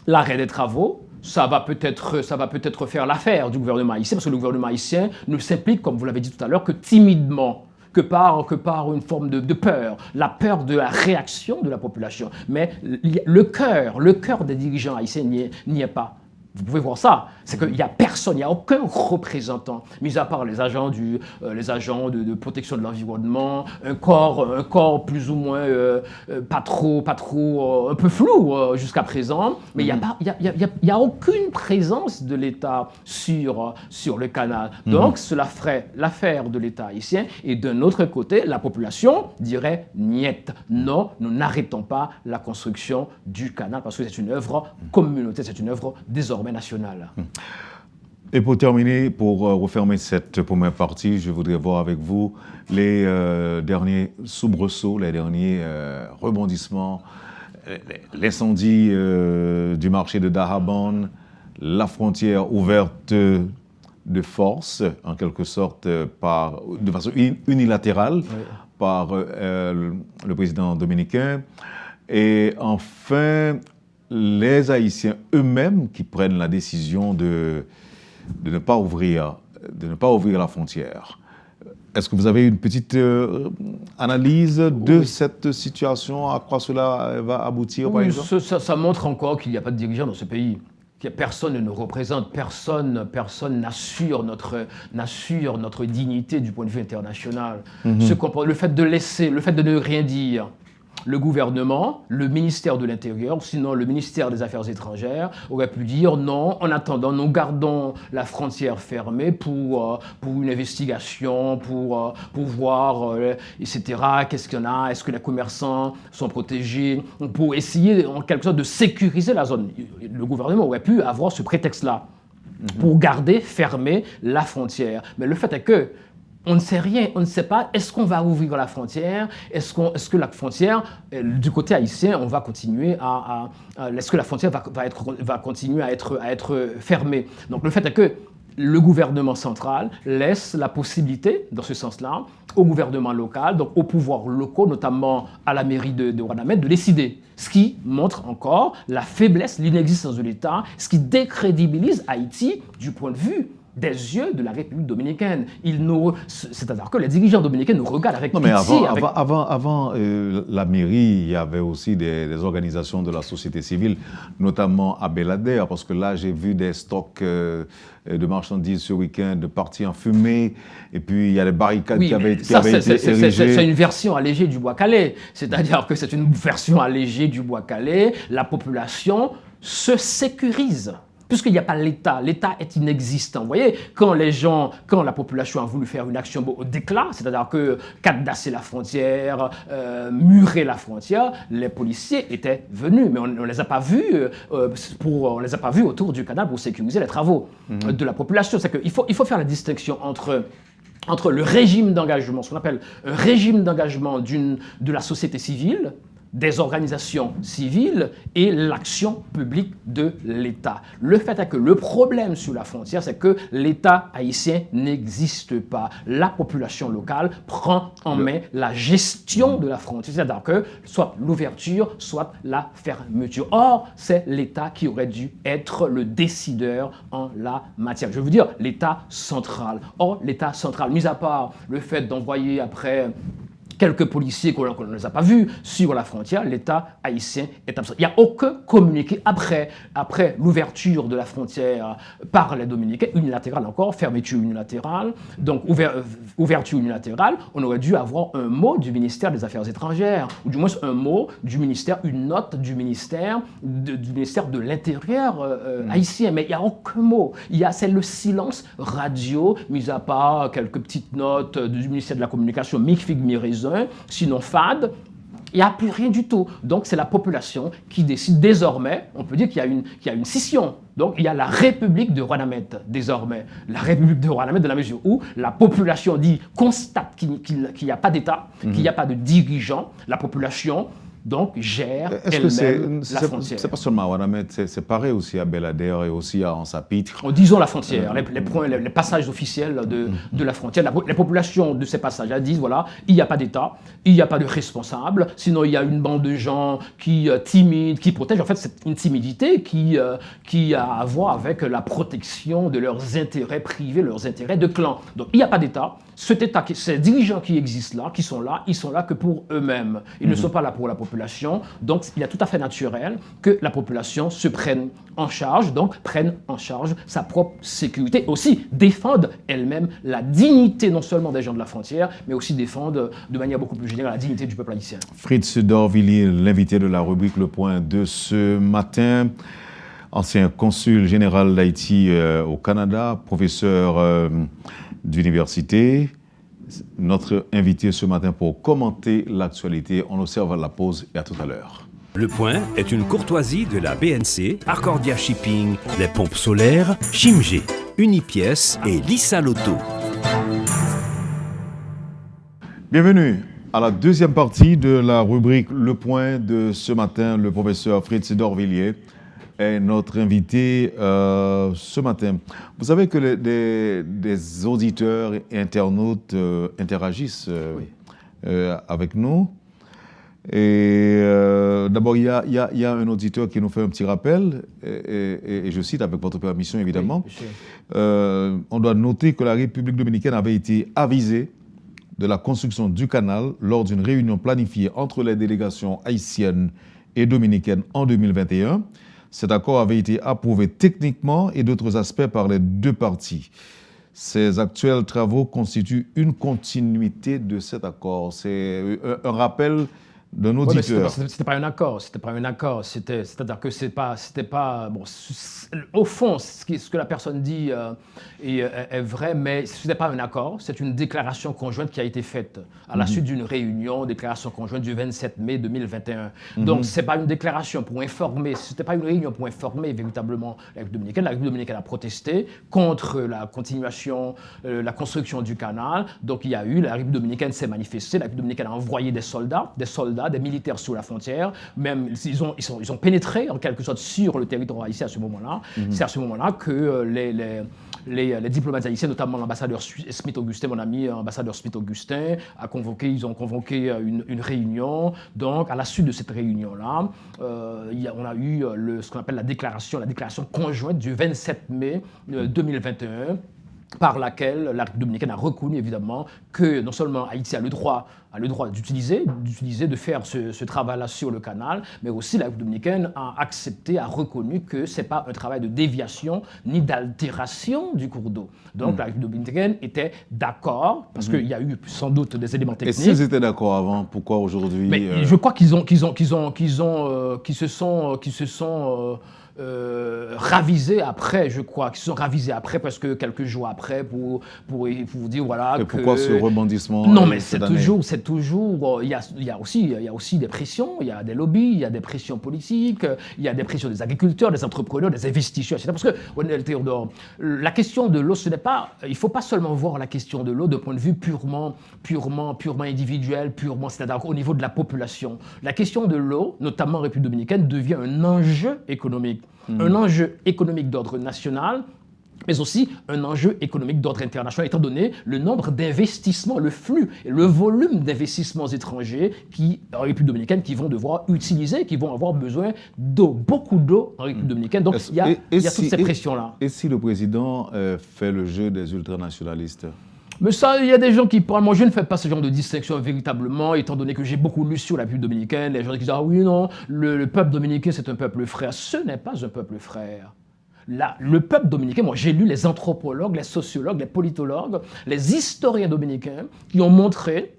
l'arrêt des travaux, ça va peut-être faire l'affaire du gouvernement haïtien, parce que le gouvernement haïtien ne s'implique, comme vous l'avez dit tout à l'heure, que timidement, que par une forme de peur, la peur de la réaction de la population. Mais le cœur des dirigeants haïtiens n'y est pas. Vous pouvez voir ça, c'est qu'il n'y a personne, il n'y a aucun représentant, mis à part les agents de protection de l'environnement, un corps plus ou moins pas trop, un peu flou jusqu'à présent, mais il n'y a aucune présence de l'État sur le canal. Donc cela ferait l'affaire de l'État haïtien, et d'un autre côté, la population dirait niet, non, nous n'arrêtons pas la construction du canal parce que c'est une œuvre communautaire, c'est une œuvre désormais nationale. Et pour terminer, pour refermer cette première partie, je voudrais voir avec vous les derniers soubresauts, les derniers rebondissements, l'incendie du marché de Daraban, la frontière ouverte de force, en quelque sorte, de façon unilatérale, par le président dominicain, et enfin les Haïtiens eux-mêmes qui prennent la décision de ne pas ouvrir la frontière. Est-ce que vous avez une petite analyse de cette situation, à quoi cela va aboutir, par exemple? Ça montre encore qu'il n'y a pas de dirigeants dans ce pays. Personne ne nous représente, personne n'assure notre dignité du point de vue international. Le fait de ne rien dire, le gouvernement, le ministère de l'Intérieur, sinon le ministère des Affaires étrangères, aurait pu dire non, en attendant, nous gardons la frontière fermée pour une investigation, pour voir, etc. Qu'est-ce qu'il y en a? Est-ce que les commerçants sont protégés? Pour essayer, en quelque sorte, de sécuriser la zone. Le gouvernement aurait pu avoir ce prétexte-là pour garder fermée la frontière. Mais le fait est que on ne sait rien, on ne sait pas, est-ce qu'on va ouvrir la frontière, est-ce que la frontière, du côté haïtien, on va continuer est-ce que la frontière va continuer à être fermée? Donc le fait est que le gouvernement central laisse la possibilité, dans ce sens-là, au gouvernement local, donc aux pouvoirs locaux, notamment à la mairie de Ouadamène, de décider. Ce qui montre encore la faiblesse, l'inexistence de l'État, ce qui décrédibilise Haïti du point de vue des yeux de la République dominicaine. C'est-à-dire que les dirigeants dominicains nous regardent avec pitié. Non, mais avant la mairie, il y avait aussi des organisations de la société civile, notamment à Belader, parce que là, j'ai vu des stocks de marchandises ce week-end partis en fumée, et puis il y a des barricades qui avaient été érigées. C'est une version allégée du Bois-Calais. C'est-à-dire que c'est une version allégée du Bois-Calais. La population se sécurise. Puisqu'il n'y a pas l'État, l'État est inexistant. Vous voyez, quand la population a voulu faire une action au déclat, c'est-à-dire que cadenasser la frontière, murer la frontière, les policiers étaient venus, mais on ne les a pas vus autour du canal pour sécuriser les travaux de la population. C'est qu'il faut faire la distinction entre le régime d'engagement, ce qu'on appelle un régime d'engagement de la société civile, des organisations civiles et l'action publique de l'État. Le fait est que le problème sur la frontière, c'est que l'État haïtien n'existe pas. La population locale prend en main la gestion de la frontière, c'est-à-dire que soit l'ouverture, soit la fermeture. Or, c'est l'État qui aurait dû être le décideur en la matière. Je veux dire, l'État central. Or, l'État central, mis à part le fait d'envoyer après quelques policiers qu'on ne les a pas vus sur la frontière, l'État haïtien est absent. Il n'y a aucun communiqué après l'ouverture de la frontière par les Dominicains, unilatérale encore, fermeture unilatérale, donc ouverture unilatérale, on aurait dû avoir un mot du ministère des Affaires étrangères, ou du moins un mot du ministère, une note du ministère de l'Intérieur haïtien, mais il n'y a aucun mot. C'est le silence radio, mis à part quelques petites notes du ministère de la Communication, mi-figue, mi-raisin, sinon fade. Il n'y a plus rien du tout. Donc, c'est la population qui décide désormais. On peut dire qu'il y a une scission. Donc, il y a la République de Rouanamed, désormais. La République de Rouanamed, de la mesure où la population constate qu'il n'y a pas d'État, qu'il n'y a pas de dirigeant. La population, donc, gère elle-même la frontière. C'est pas seulement à Rouanamed, c'est pareil aussi à Belader et aussi à Ansapitre. Disons la frontière, les passages officiels de la frontière. Les populations de ces passages disent, voilà, il n'y a pas d'État, il n'y a pas de responsable, sinon il y a une bande de gens qui timides, qui protègent. En fait, c'est une timidité qui a à voir avec la protection de leurs intérêts privés, leurs intérêts de clan. Donc, il n'y a pas d'État. Cet État, ces dirigeants qui existent là, ils sont là que pour eux-mêmes. Ils ne sont pas là pour la population. Donc, il est tout à fait naturel que la population se prenne en charge, donc prenne en charge sa propre sécurité. Aussi, défende elle-même la dignité non seulement des gens de la frontière, mais aussi défende de manière beaucoup plus générale la dignité du peuple haïtien. Fritz d'Orvilliers, l'invité de la rubrique Le Point de ce matin, ancien consul général d'Haïti au Canada, professeur d'université. Notre invité ce matin pour commenter l'actualité. On observe la pause et à tout à l'heure. Le Point est une courtoisie de la BNC, Arcordia Shipping, les pompes solaires, Chimgé, Unipièce et Lissa Loto. Bienvenue à la deuxième partie de la rubrique Le Point de ce matin. Le professeur Fritz d'Orvilliers est notre invité ce matin. Vous savez que des auditeurs et internautes interagissent avec nous. Et d'abord, il y a un auditeur qui nous fait un petit rappel, et je cite avec votre permission évidemment. Oui, on doit noter que la République dominicaine avait été avisée de la construction du canal lors d'une réunion planifiée entre les délégations haïtiennes et dominicaines en 2021. Cet accord avait été approuvé techniquement et d'autres aspects par les deux parties. Ces actuels travaux constituent une continuité de cet accord. C'est un rappel d'un auditeur. C'était pas un accord. C'est-à-dire que c'était pas bon. Au fond, ce que la personne dit est vrai, mais ce n'était pas un accord. C'est une déclaration conjointe qui a été faite à la suite d'une réunion, déclaration conjointe du 27 mai 2021. Donc, c'est pas une déclaration pour informer. C'était pas une réunion pour informer véritablement la République dominicaine. La République dominicaine a protesté contre la continuation, la construction du canal. Donc, la République dominicaine s'est manifestée. La République dominicaine a envoyé des soldats, des militaires sous la frontière, même ils ont pénétré en quelque sorte sur le territoire haïtien à ce moment-là. C'est à ce moment-là que les diplomates haïtiens, notamment l'ambassadeur Smith-Augustin, mon ami ambassadeur Smith-Augustin, ils ont convoqué une réunion. Donc, à la suite de cette réunion-là, on a eu ce qu'on appelle la déclaration conjointe du 27 mai 2021, par laquelle la République dominicaine a reconnu évidemment que non seulement Haïti a le droit d'utiliser, de faire ce travail-là sur le canal, mais aussi la République dominicaine a accepté, a reconnu que ce n'est pas un travail de déviation ni d'altération du cours d'eau. Donc la République dominicaine était d'accord, parce qu'il y a eu sans doute des éléments techniques. Et s'ils étaient d'accord avant, pourquoi aujourd'hui Je crois qu'ils se sont ravisés après, je crois, qu'ils sont ravisés après, presque quelques jours après, pour dire voilà. Et pourquoi ce rebondissement? Non, mais c'est toujours. Il y a aussi des pressions, il y a des lobbies, il y a des pressions politiques, il y a des pressions des agriculteurs, des entrepreneurs, des investisseurs, etc. Parce que, Théodore, la question de l'eau, il ne faut pas seulement voir la question de l'eau de point de vue purement individuel, c'est-à-dire au niveau de la population. La question de l'eau, notamment en République dominicaine, devient un enjeu économique. Un enjeu économique d'ordre national, mais aussi un enjeu économique d'ordre international, étant donné le nombre d'investissements, le flux et le volume d'investissements étrangers en République dominicaine qui vont devoir utiliser, qui vont avoir besoin d'eau, beaucoup d'eau en République dominicaine. Donc il y a toutes ces pressions-là. Et si le président fait le jeu des ultranationalistes? Mais ça, il y a des gens qui parlent. Moi, je ne fais pas ce genre de distinction véritablement, étant donné que j'ai beaucoup lu sur la République dominicaine. Les gens qui disent ah oui, non, le peuple dominicain, c'est un peuple frère. Ce n'est pas un peuple frère. Là, le peuple dominicain, moi j'ai lu les anthropologues, les sociologues, les politologues, les historiens dominicains qui ont montré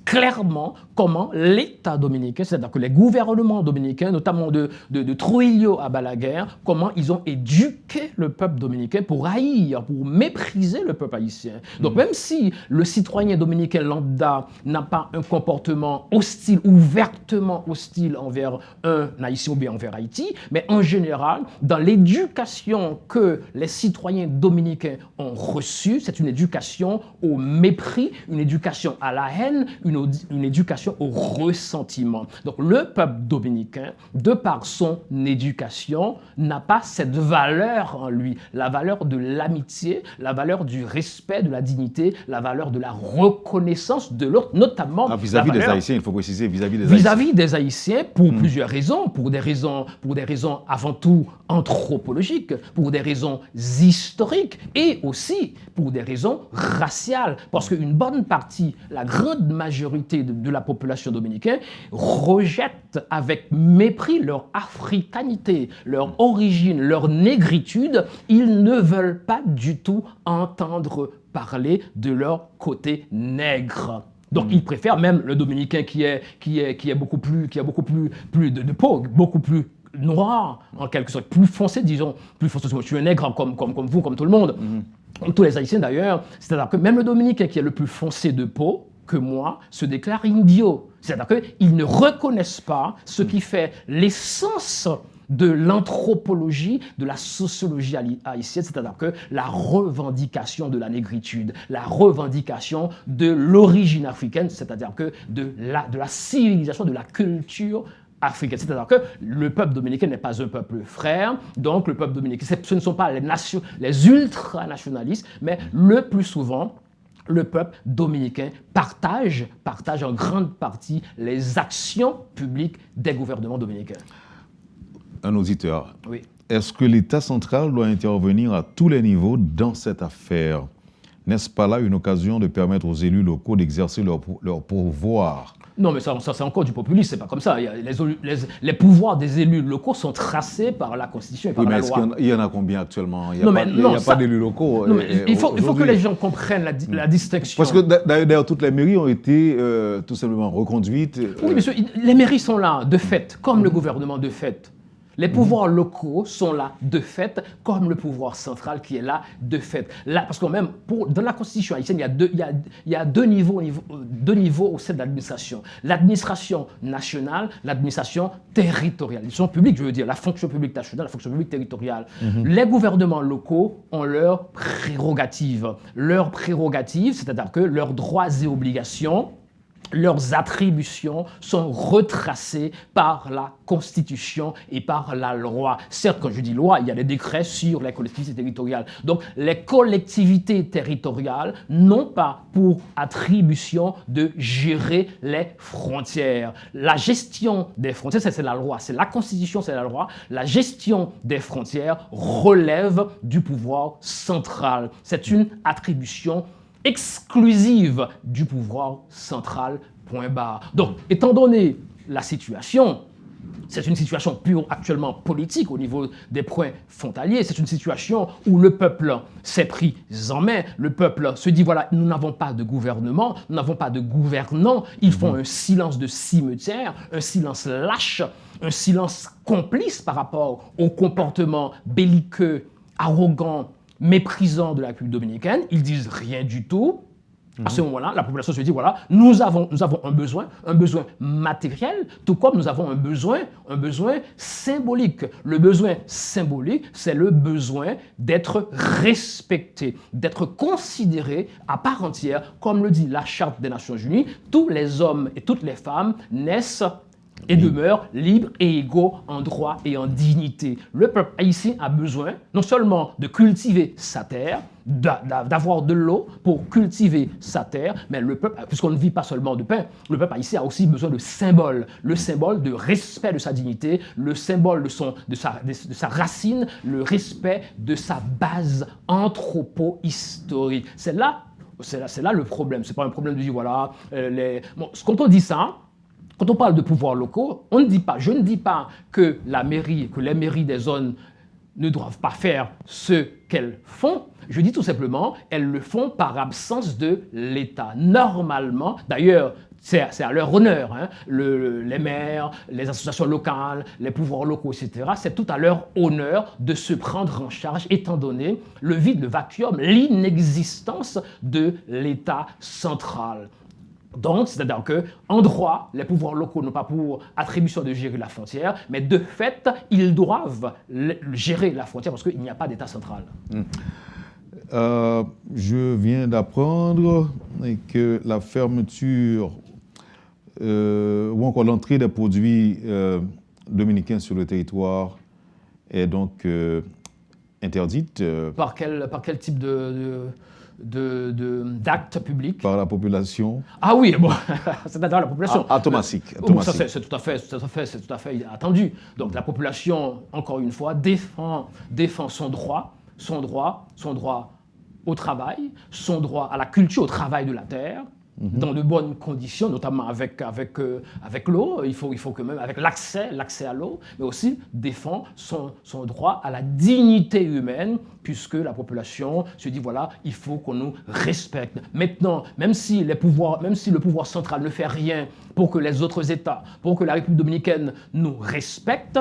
clairement comment l'État dominicain, c'est-à-dire que les gouvernements dominicains, notamment de Trujillo à Balaguer, comment ils ont éduqué le peuple dominicain pour haïr, pour mépriser le peuple haïtien. Donc même si le citoyen dominicain lambda n'a pas un comportement hostile, ouvertement hostile envers un Haïtien ou bien envers Haïti, mais en général, dans l'éducation que les citoyens dominicains ont reçue, c'est une éducation au mépris, une éducation à la haine, une éducation au ressentiment. Donc le peuple dominicain, de par son éducation, n'a pas cette valeur en lui, la valeur de l'amitié, la valeur du respect, de la dignité, la valeur de la reconnaissance de l'autre, notamment vis-à-vis des Haïtiens, il faut préciser, vis-à-vis des Haïtiens, pour plusieurs raisons, pour des raisons avant tout anthropologiques, pour des raisons historiques et aussi pour des raisons raciales, parce qu'une bonne partie, la grande majorité de la population dominicaine rejette avec mépris leur africanité, leur origine, leur négritude. Ils ne veulent pas du tout entendre parler de leur côté nègre. Donc, ils préfèrent même le Dominicain qui a beaucoup plus de peau, beaucoup plus noir, en quelque sorte, plus foncé, disons, plus foncé. Je suis un nègre comme vous, comme tout le monde, comme tous les Haïtiens d'ailleurs. C'est-à-dire que même le Dominicain qui est le plus foncé de peau que moi se déclare indio. C'est-à-dire qu'ils ne reconnaissent pas ce qui fait l'essence de l'anthropologie, de la sociologie haïtienne, c'est-à-dire que la revendication de la négritude, la revendication de l'origine africaine, c'est-à-dire que de la civilisation, de la culture africaine. C'est-à-dire que le peuple dominicain n'est pas un peuple frère, donc le peuple dominicain, ce ne sont pas les ultranationalistes, mais le plus souvent, le peuple dominicain partage en grande partie les actions publiques des gouvernements dominicains. Un auditeur. Oui. Est-ce que l'État central doit intervenir à tous les niveaux dans cette affaire? N'est-ce pas là une occasion de permettre aux élus locaux d'exercer leur pouvoir? Non, mais ça c'est encore du populisme, c'est pas comme ça. Les pouvoirs des élus locaux sont tracés par la Constitution et par la loi. Il y en a combien actuellement? Il n'y a pas d'élus locaux. Non, mais il faut que les gens comprennent la distinction. Parce que d'ailleurs, toutes les mairies ont été tout simplement reconduites. Oui, monsieur, les mairies sont là, de fait, comme le gouvernement de fait. Les pouvoirs locaux sont là de fait, comme le pouvoir central qui est là de fait. Là, parce que même dans la Constitution haïtienne, il y a deux niveaux au sein de l'administration. L'administration nationale, l'administration territoriale. L'administration publique, je veux dire, la fonction publique nationale, la fonction publique territoriale. Les gouvernements locaux ont leurs prérogatives. Leurs prérogatives, c'est-à-dire que leurs droits et obligations, leurs attributions sont retracées par la Constitution et par la loi. Certes, quand je dis loi, il y a des décrets sur les collectivités territoriales. Donc, les collectivités territoriales n'ont pas pour attribution de gérer les frontières. La gestion des frontières, c'est la loi. C'est la Constitution, c'est la loi. La gestion des frontières relève du pouvoir central. C'est une attribution exclusive du pouvoir central, point barre. Donc, étant donné la situation, c'est une situation pure actuellement politique au niveau des points frontaliers, c'est une situation où le peuple s'est pris en main, le peuple se dit, voilà, nous n'avons pas de gouvernement, nous n'avons pas de gouvernants, ils font un silence de cimetière, un silence lâche, un silence complice par rapport au comportement belliqueux, arrogant, méprisant de la République dominicaine, ils disent rien du tout. À ce moment-là, la population se dit, voilà, nous avons un besoin matériel, tout comme nous avons un besoin symbolique. Le besoin symbolique, c'est le besoin d'être respecté, d'être considéré à part entière, comme le dit la Charte des Nations Unies, tous les hommes et toutes les femmes naissent et demeurent libres et égaux en droit et en dignité. Le peuple haïtien a besoin non seulement de cultiver sa terre, d'avoir de l'eau pour cultiver sa terre, mais le peuple, puisqu'on ne vit pas seulement de pain, le peuple haïtien a aussi besoin de symboles, le symbole de respect de sa dignité, le symbole de sa racine, le respect de sa base anthropo-historique. C'est là le problème. C'est pas un problème de dire, voilà, quand on dit ça, quand on parle de pouvoirs locaux, je ne dis pas que les mairies des zones ne doivent pas faire ce qu'elles font. Je dis tout simplement, elles le font par absence de l'État. Normalement, d'ailleurs, c'est à leur honneur, hein, les maires, les associations locales, les pouvoirs locaux, etc. C'est tout à leur honneur de se prendre en charge, étant donné le vide, le vacuum, l'inexistence de l'État central. Donc, c'est-à-dire qu'en droit, les pouvoirs locaux n'ont pas pour attribution de gérer la frontière, mais de fait, ils doivent gérer la frontière parce qu'il n'y a pas d'État central. Je viens d'apprendre que la fermeture ou encore l'entrée des produits dominicains sur le territoire est donc interdite. Par quel type d'acte public? Par la population. Ah oui, bon, c'est-à-dire la population. Automatique. Ça, c'est tout à fait attendu. Donc la population, encore une fois, défend son droit au travail, son droit à la culture, au travail de la terre, dans de bonnes conditions, notamment avec l'eau, il faut que même avec l'accès à l'eau, mais aussi défend son droit à la dignité humaine, puisque la population se dit voilà, il faut qu'on nous respecte. Maintenant, même si le pouvoir central ne fait rien pour que les autres États, pour que la République dominicaine nous respecte,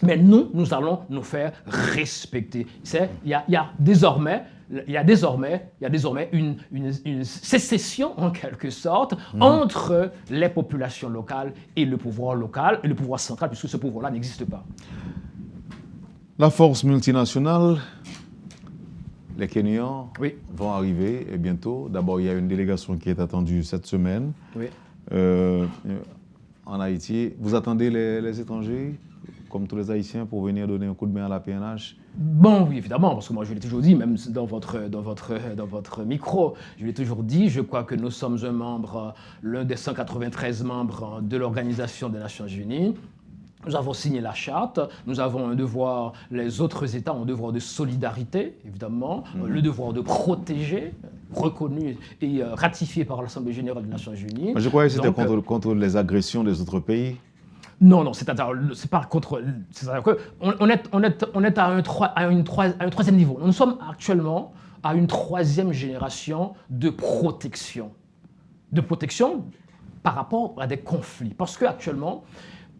mais nous allons nous faire respecter. Il y a désormais une sécession, en quelque sorte, entre les populations locales et le pouvoir local, et le pouvoir central, puisque ce pouvoir-là n'existe pas. La force multinationale, les Kenyans Oui. vont arriver bientôt. D'abord, il y a une délégation qui est attendue cette semaine Oui. en Haïti. Vous attendez les étrangers, comme tous les Haïtiens, pour venir donner un coup de main à la PNH? Bon, oui, évidemment, parce que moi je l'ai toujours dit, même dans votre micro, je l'ai toujours dit, je crois que nous sommes un membre, l'un des 193 membres de l'Organisation des Nations Unies. Nous avons signé la charte, nous avons un devoir, les autres États ont un devoir de solidarité, évidemment, le devoir de protéger, reconnu et ratifié par l'Assemblée générale des Nations Unies. Je croyais que c'était contre les agressions des autres pays. Non, c'est-à-dire, c'est pas contre. C'est-à-dire qu'on est à un troisième niveau. Nous sommes actuellement à une troisième génération de protection. De protection par rapport à des conflits. Parce qu'actuellement,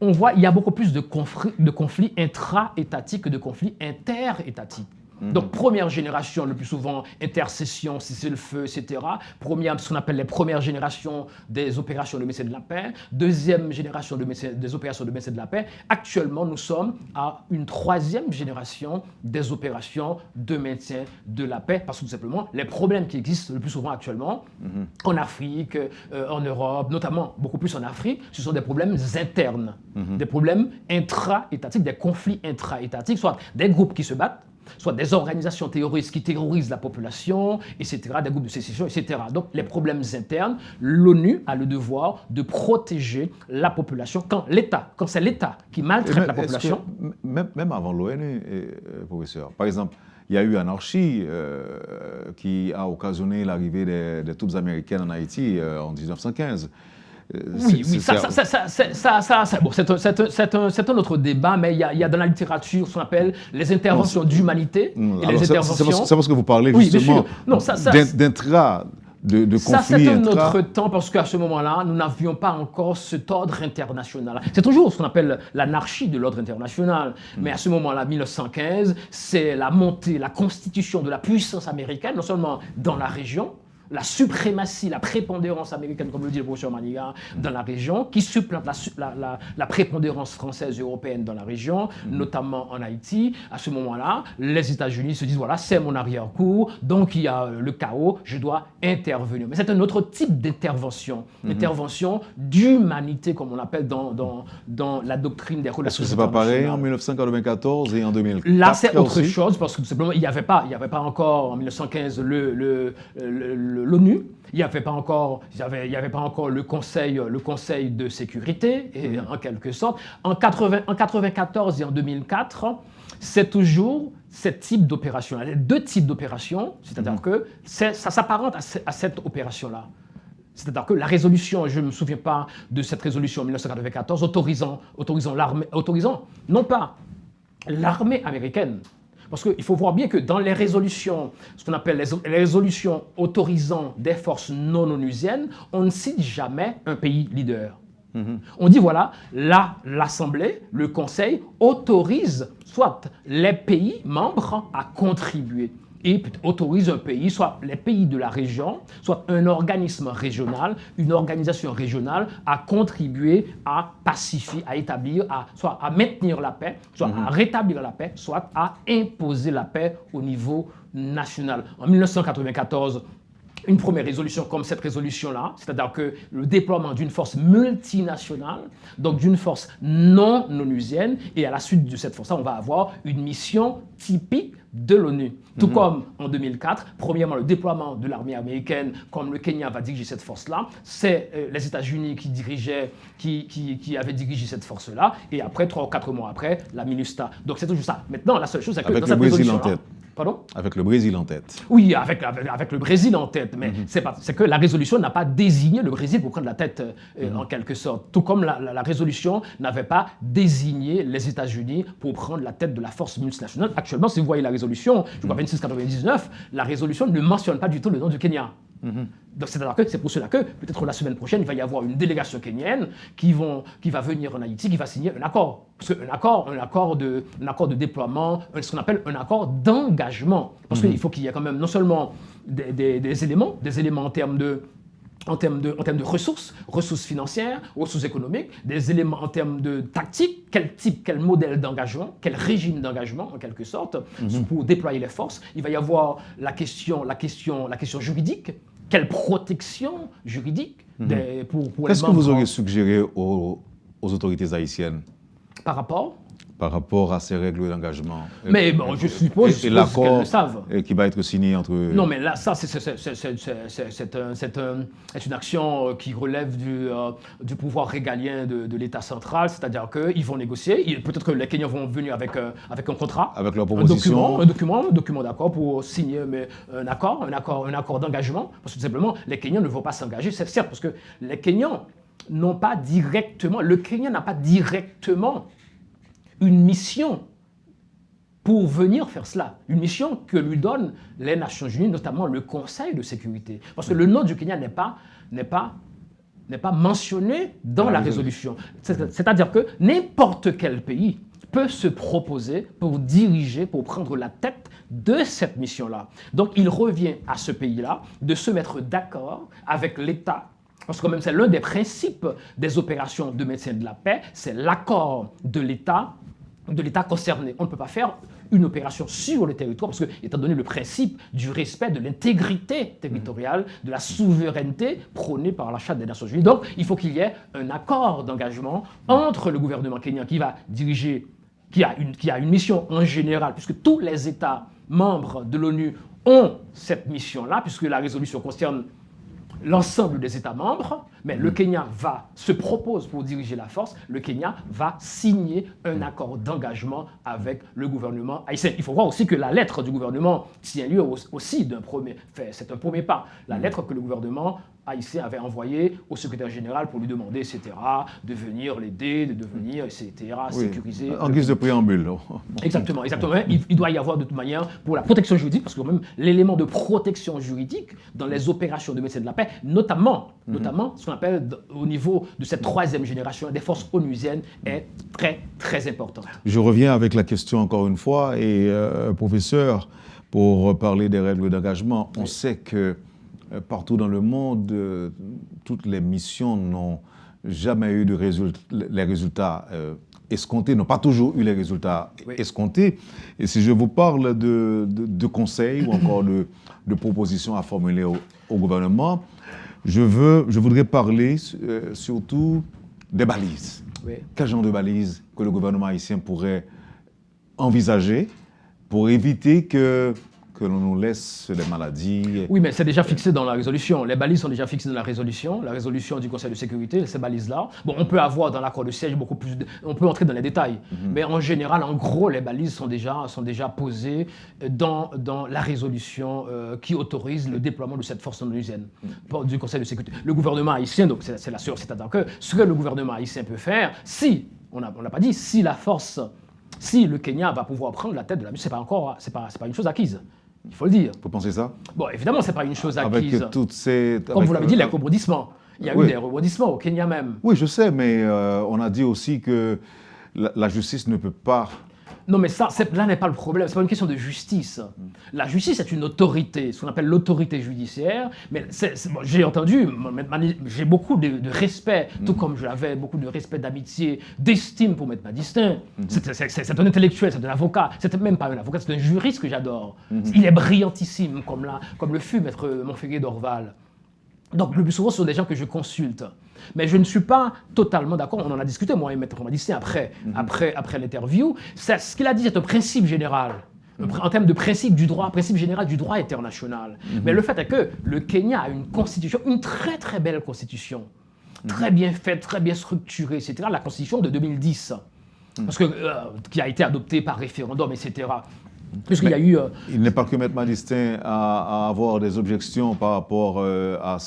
on voit qu'il y a beaucoup plus de conflits intra-étatiques que de conflits inter-étatiques. Donc, première génération, le plus souvent, intercession, cessez-le-feu, etc. Ce qu'on appelle les premières générations des opérations de maintien de la paix. Deuxième génération des opérations de maintien de la paix. Actuellement, nous sommes à une troisième génération des opérations de maintien de la paix. Parce que tout simplement, les problèmes qui existent le plus souvent actuellement, en Afrique, en Europe, notamment beaucoup plus en Afrique, ce sont des problèmes internes, des problèmes intra-étatiques, des conflits intra-étatiques, soit des groupes qui se battent, soit des organisations terroristes qui terrorisent la population, etc., des groupes de sécession, etc. Donc, les problèmes internes, l'ONU a le devoir de protéger la population quand c'est l'État qui maltraite la population. Même avant l'ONU, professeur, par exemple, il y a eu anarchie qui a occasionné l'arrivée des troupes américaines en Haïti en 1915. Oui, c'est un autre débat, mais il y a dans la littérature ce qu'on appelle les interventions d'humanité et les interventions... C'est parce que vous parlez justement d'intra, de conflits. Ça, c'est un autre temps, parce qu'à ce moment-là, nous n'avions pas encore cet ordre international. C'est toujours ce qu'on appelle l'anarchie de l'ordre international. Mais à ce moment-là, 1915, c'est la montée, la constitution de la puissance américaine, non seulement dans la région, la suprématie, la prépondérance américaine, comme le dit le professeur Maniga, dans la région, qui supplante la prépondérance française et européenne dans la région, notamment en Haïti. À ce moment-là, les États-Unis se disent, voilà, c'est mon arrière-cour, donc il y a le chaos, je dois intervenir. Mais c'est un autre type d'intervention, intervention d'humanité, comme on l'appelle dans la doctrine des relations internationales. Est-ce que c'est pas pareil en 1994 et en 2004? Là, c'est autre chose, parce que tout simplement, il n'y avait pas encore, en 1915, l'ONU, il n'y avait pas encore le Conseil de sécurité, et en quelque sorte. En 1994 et en 2004, c'est toujours ce type d'opération. Il y a deux types d'opérations, c'est-à-dire que ça s'apparente à cette opération-là. C'est-à-dire que la résolution, je ne me souviens pas de cette résolution en 1994, autorisant l'armée, non pas l'armée américaine. Parce qu'il faut voir bien que dans les résolutions, ce qu'on appelle les résolutions autorisant des forces non onusiennes, on ne cite jamais un pays leader. On dit voilà, l'Assemblée, le Conseil autorise soit les pays membres à contribuer et autorise un pays, soit les pays de la région, soit un organisme régional, une organisation régionale à contribuer à pacifier, à établir, soit à maintenir la paix, soit à rétablir la paix, soit à imposer la paix au niveau national. En 1994, une première résolution comme cette résolution-là, c'est-à-dire que le déploiement d'une force multinationale, donc d'une force non onusienne, et à la suite de cette force-là, on va avoir une mission typique de l'ONU. Tout comme en 2004, premièrement, le déploiement de l'armée américaine, comme le Kenya va diriger cette force-là, c'est les États-Unis qui avaient dirigé cette force-là, et après, 3 ou 4 mois après, la MINUSTA. Donc c'est toujours ça. Maintenant, la seule chose, c'est que dans cette résolution-là... Pardon ? Avec le Brésil en tête. Oui, avec le Brésil en tête, mais c'est que la résolution n'a pas désigné le Brésil pour prendre la tête en quelque sorte. Tout comme la résolution n'avait pas désigné les États-Unis pour prendre la tête de la force multinationale. Actuellement, si vous voyez la résolution, je crois 2699, la résolution ne mentionne pas du tout le nom du Kenya. Donc c'est-à-dire que c'est pour cela que peut-être la semaine prochaine, il va y avoir une délégation kenyenne qui va venir en Haïti, qui va signer un accord. Parce qu'un accord de déploiement, ce qu'on appelle un accord d'engagement. Parce qu'il faut qu'il y ait quand même non seulement des éléments en termes de ressources financières, ressources économiques, des éléments en termes de tactique, quel modèle d'engagement, quel régime d'engagement en quelque sorte, pour déployer les forces. Il va y avoir la question juridique, quelle protection juridique pour les membres. Qu'est-ce que vous auriez suggéré aux autorités haïtiennes par rapport à ces règles d'engagement? Mais bon, je suppose qu'elles le savent. Qui va être signé entre... Non, mais là, ça, c'est une action qui relève du pouvoir régalien de l'État central, c'est-à-dire qu'ils vont négocier. Peut-être que les Kenyans vont venir avec un contrat, avec leur proposition. un document d'accord pour signer un accord d'engagement. Parce que tout simplement, les Kenyans ne vont pas s'engager, c'est certes, parce que les Kenyans n'ont pas directement... Le Kenya n'a pas directement une mission pour venir faire cela. Une mission que lui donnent les Nations Unies, notamment le Conseil de sécurité. Parce que le nom du Kenya n'est pas mentionné dans la résolution. C'est-à-dire que n'importe quel pays peut se proposer pour diriger, pour prendre la tête de cette mission-là. Donc il revient à ce pays-là de se mettre d'accord avec l'État. Parce que même c'est l'un des principes des opérations de maintien de la paix, c'est l'accord de l'État concerné. On ne peut pas faire une opération sur le territoire parce que, étant donné le principe du respect de l'intégrité territoriale, de la souveraineté prônée par la Charte des Nations Unies. Donc, il faut qu'il y ait un accord d'engagement entre le gouvernement kenyan qui va diriger, qui a une mission en général, puisque tous les États membres de l'ONU ont cette mission-là, puisque la résolution concerne l'ensemble des États membres, mais le Kenya se propose pour diriger la force, le Kenya va signer un accord d'engagement avec le gouvernement haïtien. Il faut voir aussi que la lettre du gouvernement tient lieu aussi c'est un premier pas. La lettre que le gouvernement haïtien avait envoyée au secrétaire général pour lui demander, etc., de venir l'aider, de venir, etc., sécuriser. En guise de préambule. Exactement. Il doit y avoir de toute manière, pour la protection juridique, parce que même l'élément de protection juridique dans les opérations de maintien de la paix, notamment ce qu'on appelle au niveau de cette 3e génération des forces onusiennes, est très, très important. Je reviens avec la question encore une fois, et professeur, pour parler des règles d'engagement, on sait que partout dans le monde, toutes les missions n'ont jamais eu les résultats escomptés, n'ont pas toujours eu les résultats escomptés. Et si je vous parle de conseils ou encore de propositions à formuler au gouvernement, je voudrais parler surtout des balises. Oui. Quel genre de balises que le gouvernement haïtien pourrait envisager pour éviter que l'on nous laisse des maladies? Oui, mais c'est déjà fixé dans la résolution. Les balises sont déjà fixées dans la résolution du Conseil de sécurité, ces balises-là. Bon, on peut avoir dans l'accord de siège beaucoup plus... On peut entrer dans les détails. Mais en général, en gros, les balises sont déjà posées dans la résolution qui autorise le déploiement de cette force onusienne du Conseil de sécurité. Le gouvernement haïtien, donc c'est la sûr, c'est-à-dire que ce que le gouvernement haïtien peut faire, on n'a pas dit, si si le Kenya va pouvoir prendre la tête de la musique, c'est pas une chose acquise. Il faut le dire. Vous pensez ça? Bon, évidemment, c'est pas une chose acquise. Avec toutes ces... Comme vous l'avez dit, les rebondissements. Il y a oui. eu des rebondissements au Kenya même. Oui, je sais, mais on a dit aussi que la justice ne peut pas... Non, mais là n'est pas le problème. C'est pas une question de justice. La justice est une autorité, ce qu'on appelle l'autorité judiciaire. Mais bon, j'ai entendu, j'ai beaucoup de respect, tout comme j'avais beaucoup de respect, d'amitié, d'estime pour Maître Madistin. C'est un intellectuel, c'est un avocat. C'est même pas un avocat, c'est un juriste que j'adore. Il est brillantissime, comme le fut Maître Montferrier d'Orval. Donc, le plus souvent, ce sont des gens que je consulte. Mais je ne suis pas totalement d'accord. On en a discuté, moi et Maître Madistin, après l'interview. Ce qu'il a dit, c'est un principe général. En termes de principe général du droit international. Mais le fait est que le Kenya a une constitution, une très très belle constitution. Très bien faite, très bien structurée, etc. La constitution de 2010. Parce que, qui a été adoptée par référendum, etc. Puisqu'il y a eu... Il n'est pas que Maître Madistin à avoir des objections par rapport à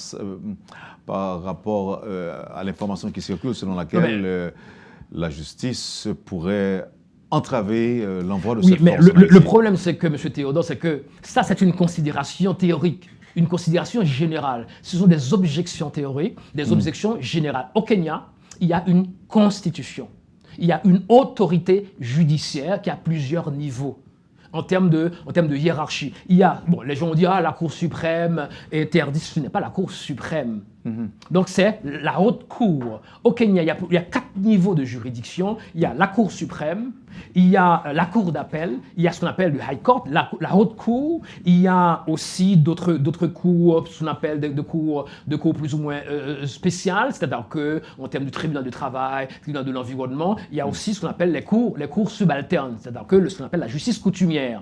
l'information qui circule selon laquelle la justice pourrait entraver l'envoi de cette force. Oui, mais le problème, c'est que, M. Théodore, c'est que ça, c'est une considération théorique, une considération générale. Ce sont des objections théoriques, des objections générales. Au Kenya, il y a une constitution. Il y a une autorité judiciaire qui a plusieurs niveaux. En termes de hiérarchie. Il y a, les gens ont dit, la Cour suprême interdit, ce n'est pas la Cour suprême. Donc c'est la haute cour. Au Kenya, il y a 4 niveaux de juridiction. Il y a la Cour suprême, il y a la Cour d'appel, il y a ce qu'on appelle le High Court, la haute cour. Il y a aussi d'autres cours, ce qu'on appelle de cours plus ou moins spéciales, c'est-à-dire qu'en termes du tribunal du travail, tribunal de l'environnement, il y a aussi ce qu'on appelle les cours subalternes, c'est-à-dire ce qu'on appelle la justice coutumière.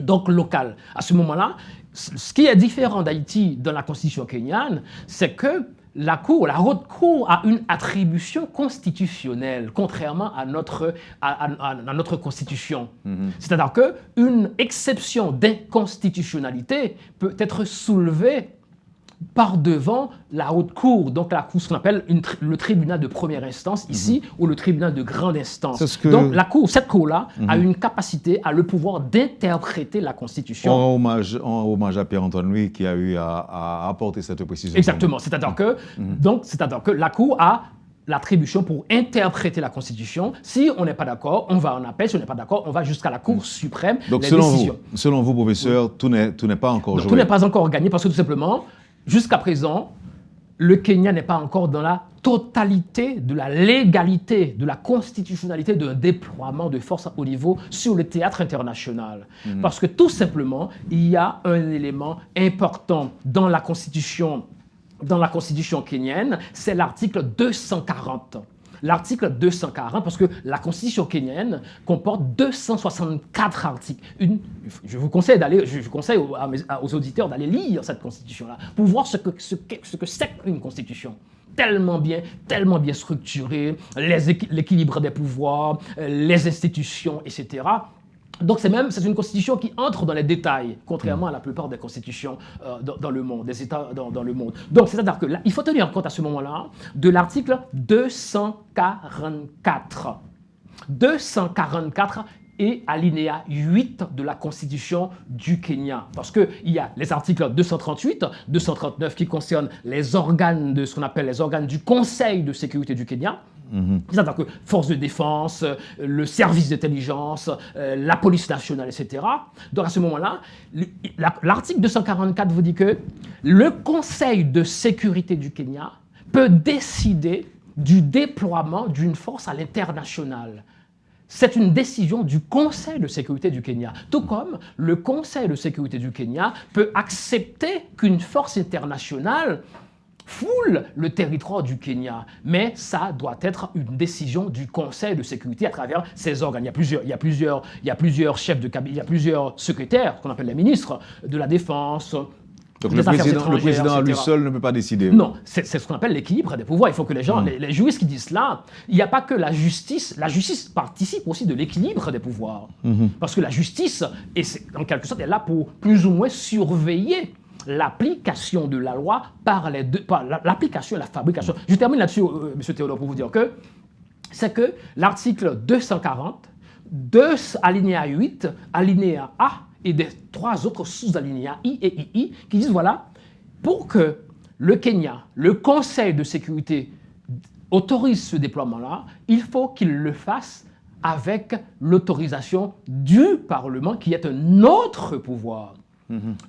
Donc locale. À ce moment-là, ce qui est différent d'Haïti dans la constitution kenyane, c'est que la haute cour a une attribution constitutionnelle, contrairement à notre constitution. C'est-à-dire qu'une exception d'inconstitutionnalité peut être soulevée par devant la haute cour, donc la cour, ce qu'on appelle le tribunal de première instance ici, ou le tribunal de grande instance. Donc cette cour-là a une capacité, a le pouvoir d'interpréter la Constitution. En hommage à Pierre-Antoine Louis qui a eu à apporter cette précision. Exactement, c'est-à-dire que la cour a l'attribution pour interpréter la Constitution. Si on n'est pas d'accord, on va en appel. Si on n'est pas d'accord, on va jusqu'à la Cour suprême. Donc selon vous, professeur, tout n'est pas encore joué. Tout n'est pas encore gagné parce que tout simplement, jusqu'à présent, le Kenya n'est pas encore dans la totalité de la légalité, de la constitutionnalité d'un déploiement de force au niveau sur le théâtre international. Parce que tout simplement, il y a un élément important dans la Constitution kenyenne, c'est l'article 240. L'article 240, parce que la Constitution kenyenne comporte 264 articles. Je vous conseille aux auditeurs d'aller lire cette Constitution-là, pour voir ce que c'est qu'une Constitution. Tellement bien structurée, l'équilibre des pouvoirs, les institutions, etc. Donc c'est une constitution qui entre dans les détails, contrairement à la plupart des constitutions dans le monde, des États dans le monde. Donc c'est-à-dire qu'il faut tenir compte à ce moment-là de l'article 244. 244 et alinéa 8 de la Constitution du Kenya. Parce qu'il y a les articles 238, 239 qui concernent les organes de ce qu'on appelle les organes du Conseil de sécurité du Kenya. C'est-à-dire que force de défense, le service d'intelligence, la police nationale, etc. Donc à ce moment-là, l'article 244 vous dit que le Conseil de sécurité du Kenya peut décider du déploiement d'une force à l'international. C'est une décision du Conseil de sécurité du Kenya. Tout comme le Conseil de sécurité du Kenya peut accepter qu'une force internationale foule le territoire du Kenya, mais ça doit être une décision du Conseil de sécurité à travers ses organes. Il y a plusieurs chefs de cabinet, il y a plusieurs secrétaires, qu'on appelle les ministres de la Défense. Donc le président à lui seul ne peut pas décider. Non, c'est ce qu'on appelle l'équilibre des pouvoirs. Il faut que les gens, les juristes qui disent cela, il n'y a pas que la justice participe aussi de l'équilibre des pouvoirs. Parce que la justice, en quelque sorte, est là pour plus ou moins surveiller l'application de la loi par l'application et la fabrication. Je termine là-dessus, M. Théodore, pour vous dire que c'est que l'article 240 alinéa 8, alinéa A, et des 3 autres sous-alinéas I et II, qui disent, voilà, pour que le Kenya, le Conseil de sécurité autorise ce déploiement-là, il faut qu'il le fasse avec l'autorisation du Parlement, qui est un autre pouvoir.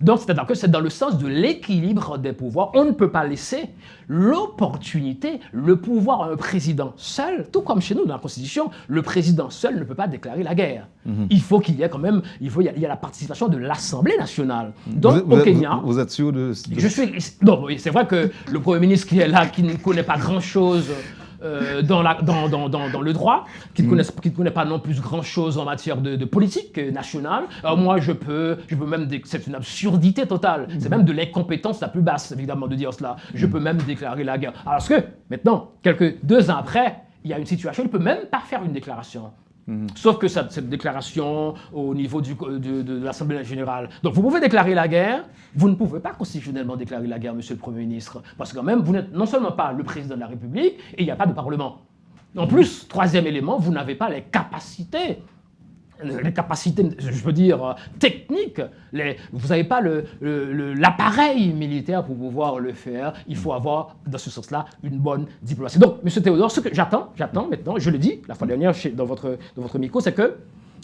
Donc, c'est-à-dire que c'est dans le sens de l'équilibre des pouvoirs. On ne peut pas laisser l'opportunité, le pouvoir à un président seul, tout comme chez nous dans la Constitution, le président seul ne peut pas déclarer la guerre. Il faut qu'il y ait quand même, il y a la participation de l'Assemblée nationale. Donc, au Kenya... Vous êtes sûr de... Je suis... Non, oui, c'est vrai que le Premier ministre qui est là, qui ne connaît pas grand-chose... dans le droit, qui ne connaît pas non plus grand-chose en matière de politique nationale. Alors moi, je peux même dire que c'est une absurdité totale. C'est même de l'incompétence la plus basse, évidemment, de dire cela. Je peux même déclarer la guerre. Alors que, maintenant, 2 ans après, il y a une situation, il ne peut même pas faire une déclaration. Sauf que cette déclaration au niveau de l'Assemblée générale. Donc vous pouvez déclarer la guerre, vous ne pouvez pas constitutionnellement déclarer la guerre, monsieur le Premier ministre, parce que quand même, vous n'êtes non seulement pas le président de la République, et il n'y a pas de Parlement. En plus, 3e élément, vous n'avez pas les capacités, je veux dire, techniques, vous n'avez pas l'appareil militaire pour pouvoir le faire. Il faut avoir, dans ce sens-là, une bonne diplomatie. Donc, M. Théodore, ce que j'attends maintenant, je le dis la fois dernière dans votre micro, c'est que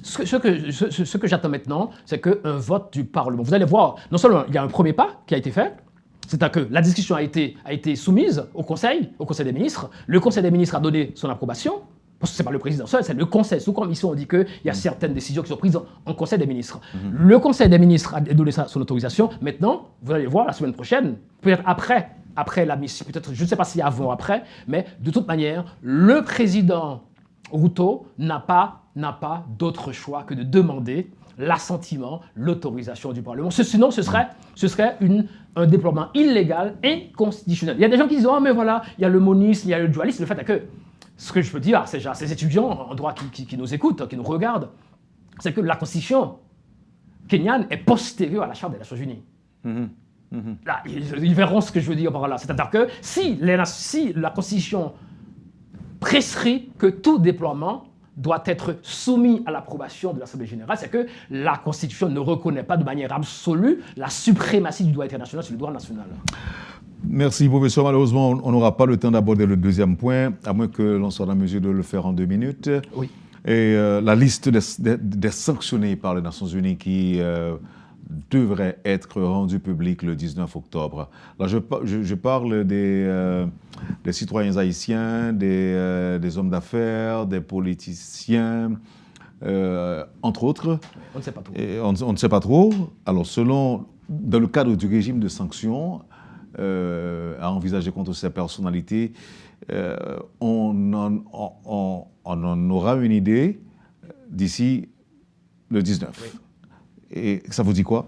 ce que j'attends maintenant, c'est qu'un vote du Parlement. Vous allez voir, non seulement il y a un premier pas qui a été fait, c'est-à-dire que la discussion a été soumise au Conseil des ministres. Le Conseil des ministres a donné son approbation. Parce que ce n'est pas le président seul, c'est le Conseil. Sous commission, on dit qu'il y a certaines décisions qui sont prises en Conseil des ministres. Le Conseil des ministres a donné son autorisation. Maintenant, vous allez voir la semaine prochaine, peut-être après la mission, peut-être, je ne sais pas si avant ou après, mais de toute manière, le président Ruto n'a pas d'autre choix que de demander l'assentiment, l'autorisation du Parlement. Sinon, ce serait un déploiement illégal, inconstitutionnel. Il y a des gens qui disent « Oh, mais voilà, il y a le monisme, il y a le dualisme. » Le fait est que ce que je peux dire à ces étudiants en droit qui nous écoutent, qui nous regardent, c'est que la constitution kenyane est postérieure à la Charte des Nations Unies. Là, ils verront ce que je veux dire par là. C'est-à-dire que si la constitution prescrit que tout déploiement doit être soumis à l'approbation de l'Assemblée générale, c'est que la Constitution ne reconnaît pas de manière absolue la suprématie du droit international sur le droit national. Merci, professeur. Malheureusement, on n'aura pas le temps d'aborder le deuxième point, à moins que l'on soit en mesure de le faire en 2 minutes. Oui. Et la liste des sanctionnés par les Nations Unies qui devrait être rendue publique le 19 octobre. Là, je parle des citoyens haïtiens, des hommes d'affaires, des politiciens, entre autres. On ne sait pas trop. Et on ne sait pas trop. Alors, dans le cadre du régime de sanctions, à envisager contre ces personnalités, on en aura une idée d'ici le 19. Oui. Et ça vous dit quoi?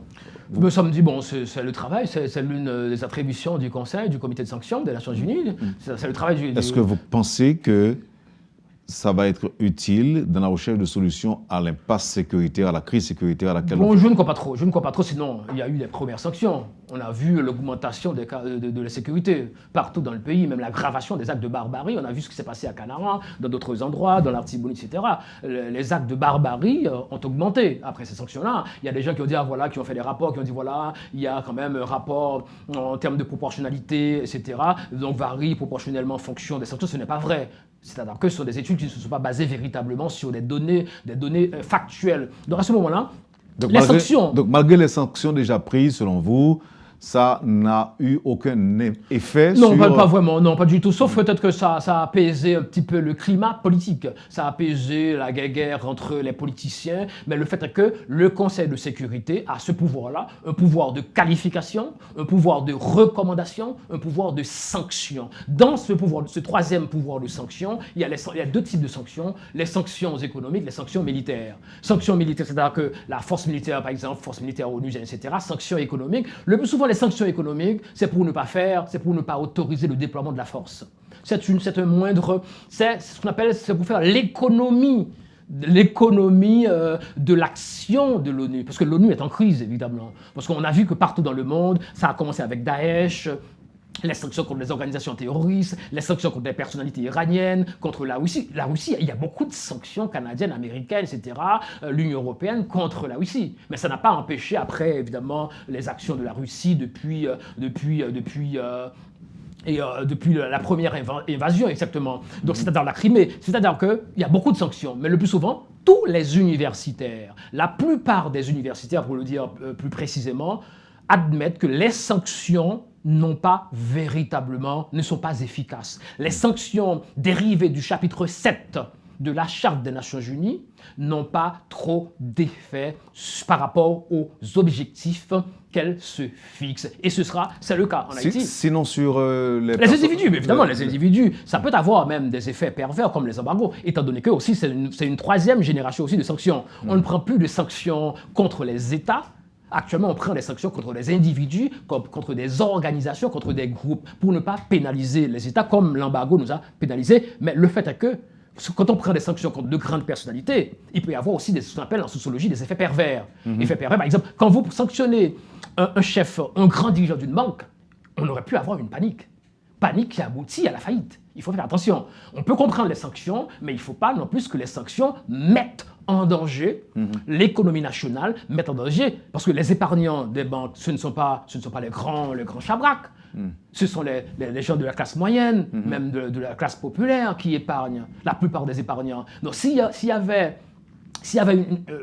Ça me dit, bon, c'est le travail, c'est l'une des attributions du Conseil, du Comité de sanctions des Nations Unies. C'est le travail du... Est-ce que vous pensez que ça va être utile dans la recherche de solutions à l'impasse sécuritaire, à la crise sécuritaire à laquelle je ne crois pas trop. Je ne crois pas trop, sinon il y a eu les premières sanctions. On a vu l'augmentation des cas de la sécurité partout dans le pays, même l'aggravation des actes de barbarie. On a vu ce qui s'est passé à Kanara, dans d'autres endroits, dans l'Artibonite, etc. Les actes de barbarie ont augmenté après ces sanctions-là. Il y a des gens qui ont dit, voilà, qui ont fait des rapports, qui ont dit, voilà, il y a quand même un rapport en termes de proportionnalité, etc. Donc varie proportionnellement en fonction des sanctions. Ce n'est pas vrai. C'est-à-dire que ce sont des études qui ne se sont pas basées véritablement sur des données factuelles. Donc à ce moment-là, sanctions... Donc malgré les sanctions déjà prises, selon vous, ça n'a eu aucun effet sur... Non, pas vraiment, non, pas du tout. Sauf peut-être que ça a apaisé un petit peu le climat politique. Ça a apaisé la guerre entre les politiciens. Mais le fait est que le Conseil de sécurité a ce pouvoir-là, un pouvoir de qualification, un pouvoir de recommandation, un pouvoir de sanction. Dans ce troisième pouvoir de sanction, il y a 2 types de sanctions. Les sanctions économiques, les sanctions militaires. Sanctions militaires, c'est-à-dire que la force militaire, par exemple, force militaire onusien, etc. Sanctions économiques. Le plus souvent, les sanctions économiques, c'est pour ne pas autoriser le déploiement de la force. C'est ce qu'on appelle, c'est pour faire l'économie de l'action de l'ONU. Parce que l'ONU est en crise, évidemment. Parce qu'on a vu que partout dans le monde, ça a commencé avec Daesh, les sanctions contre les organisations terroristes, les sanctions contre les personnalités iraniennes, contre la Russie. La Russie, il y a beaucoup de sanctions canadiennes, américaines, etc., l'Union européenne contre la Russie. Mais ça n'a pas empêché, après, évidemment, les actions de la Russie depuis la première invasion, exactement. Donc, c'est-à-dire la Crimée. C'est-à-dire qu'il y a beaucoup de sanctions, mais le plus souvent, tous les universitaires, la plupart des universitaires, pour le dire plus précisément, admettent que les sanctions ne sont pas efficaces. Les sanctions dérivées du chapitre 7 de la Charte des Nations Unies n'ont pas trop d'effet par rapport aux objectifs qu'elles se fixent. Et c'est le cas en Haïti. Sinon sur les individus, mais évidemment, les individus, ça peut avoir même des effets pervers comme les embargos, étant donné que aussi c'est une troisième génération aussi de sanctions. On ne prend plus de sanctions contre les États. Actuellement, on prend des sanctions contre les individus, contre des organisations, contre des groupes, pour ne pas pénaliser les États, comme l'embargo nous a pénalisés. Mais le fait est que, quand on prend des sanctions contre de grandes personnalités, il peut y avoir aussi ce qu'on appelle en sociologie des effets pervers. Effets pervers, par exemple, quand vous sanctionnez un chef, un grand dirigeant d'une banque, on aurait pu avoir une panique. Panique qui aboutit à la faillite. Il faut faire attention. On peut comprendre les sanctions, mais il ne faut pas non plus que les sanctions mettent en danger l'économie nationale, mettent en danger, parce que les épargnants des banques, ce ne sont pas les grands chabraques. Ce sont les gens de la classe moyenne, même de la classe populaire qui épargnent, la plupart des épargnants. Donc s'il y avait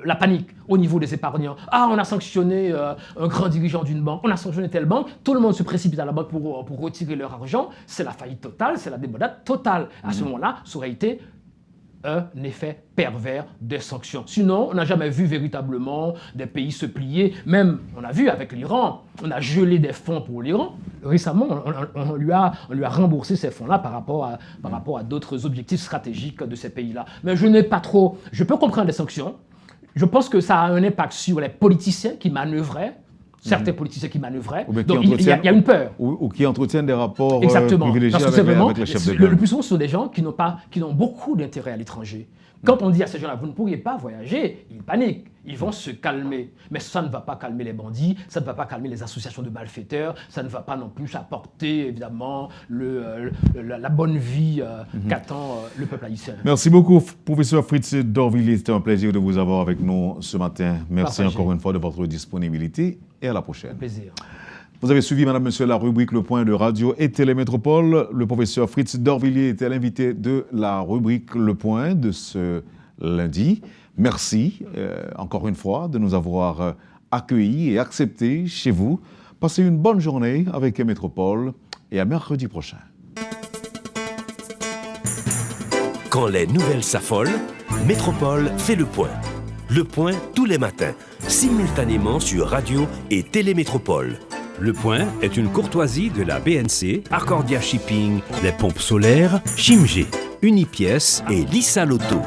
la panique au niveau des épargnants, on a sanctionné un grand dirigeant d'une banque, on a sanctionné telle banque, tout le monde se précipite à la banque pour retirer leur argent, c'est la faillite totale, c'est la débandade totale. À ce moment-là, ça aurait été un effet pervers des sanctions. Sinon, on n'a jamais vu véritablement des pays se plier. Même, on a vu avec l'Iran, on a gelé des fonds pour l'Iran. Récemment, on lui a remboursé ces fonds-là par rapport à d'autres objectifs stratégiques de ces pays-là. Mais je peux comprendre les sanctions. Je pense que ça a un impact sur les politiciens qui manœuvraient, certains politiciens qui manœuvraient. Donc, il y a une peur. Ou qui entretiennent des rapports Parce privilégiés que avec les chefs de guerre. Le plus souvent, ce sont des gens qui n'ont beaucoup d'intérêt à l'étranger. Quand on dit à ces gens-là, vous ne pourriez pas voyager, ils paniquent, ils vont se calmer. Mais ça ne va pas calmer les bandits, ça ne va pas calmer les associations de malfaiteurs, ça ne va pas non plus apporter, évidemment, la bonne vie qu'attend le peuple haïtien. Merci beaucoup, professeur Fritz Dorvilliers. C'était un plaisir de vous avoir avec nous ce matin. Merci encore une fois de votre disponibilité et à la prochaine. Un plaisir. Vous avez suivi, madame, monsieur, la rubrique Le Point de Radio et Télémétropole. Le professeur Fritz Dorvilliers était l'invité de la rubrique Le Point de ce lundi. Merci encore une fois de nous avoir accueillis et acceptés chez vous. Passez une bonne journée avec Métropole et à mercredi prochain. Quand les nouvelles s'affolent, Métropole fait le point. Le point tous les matins, simultanément sur Radio et Télémétropole. Le Point est une courtoisie de la BNC, Accordia Shipping, les pompes solaires, Chimgé, Unipièce et Lissa Loto.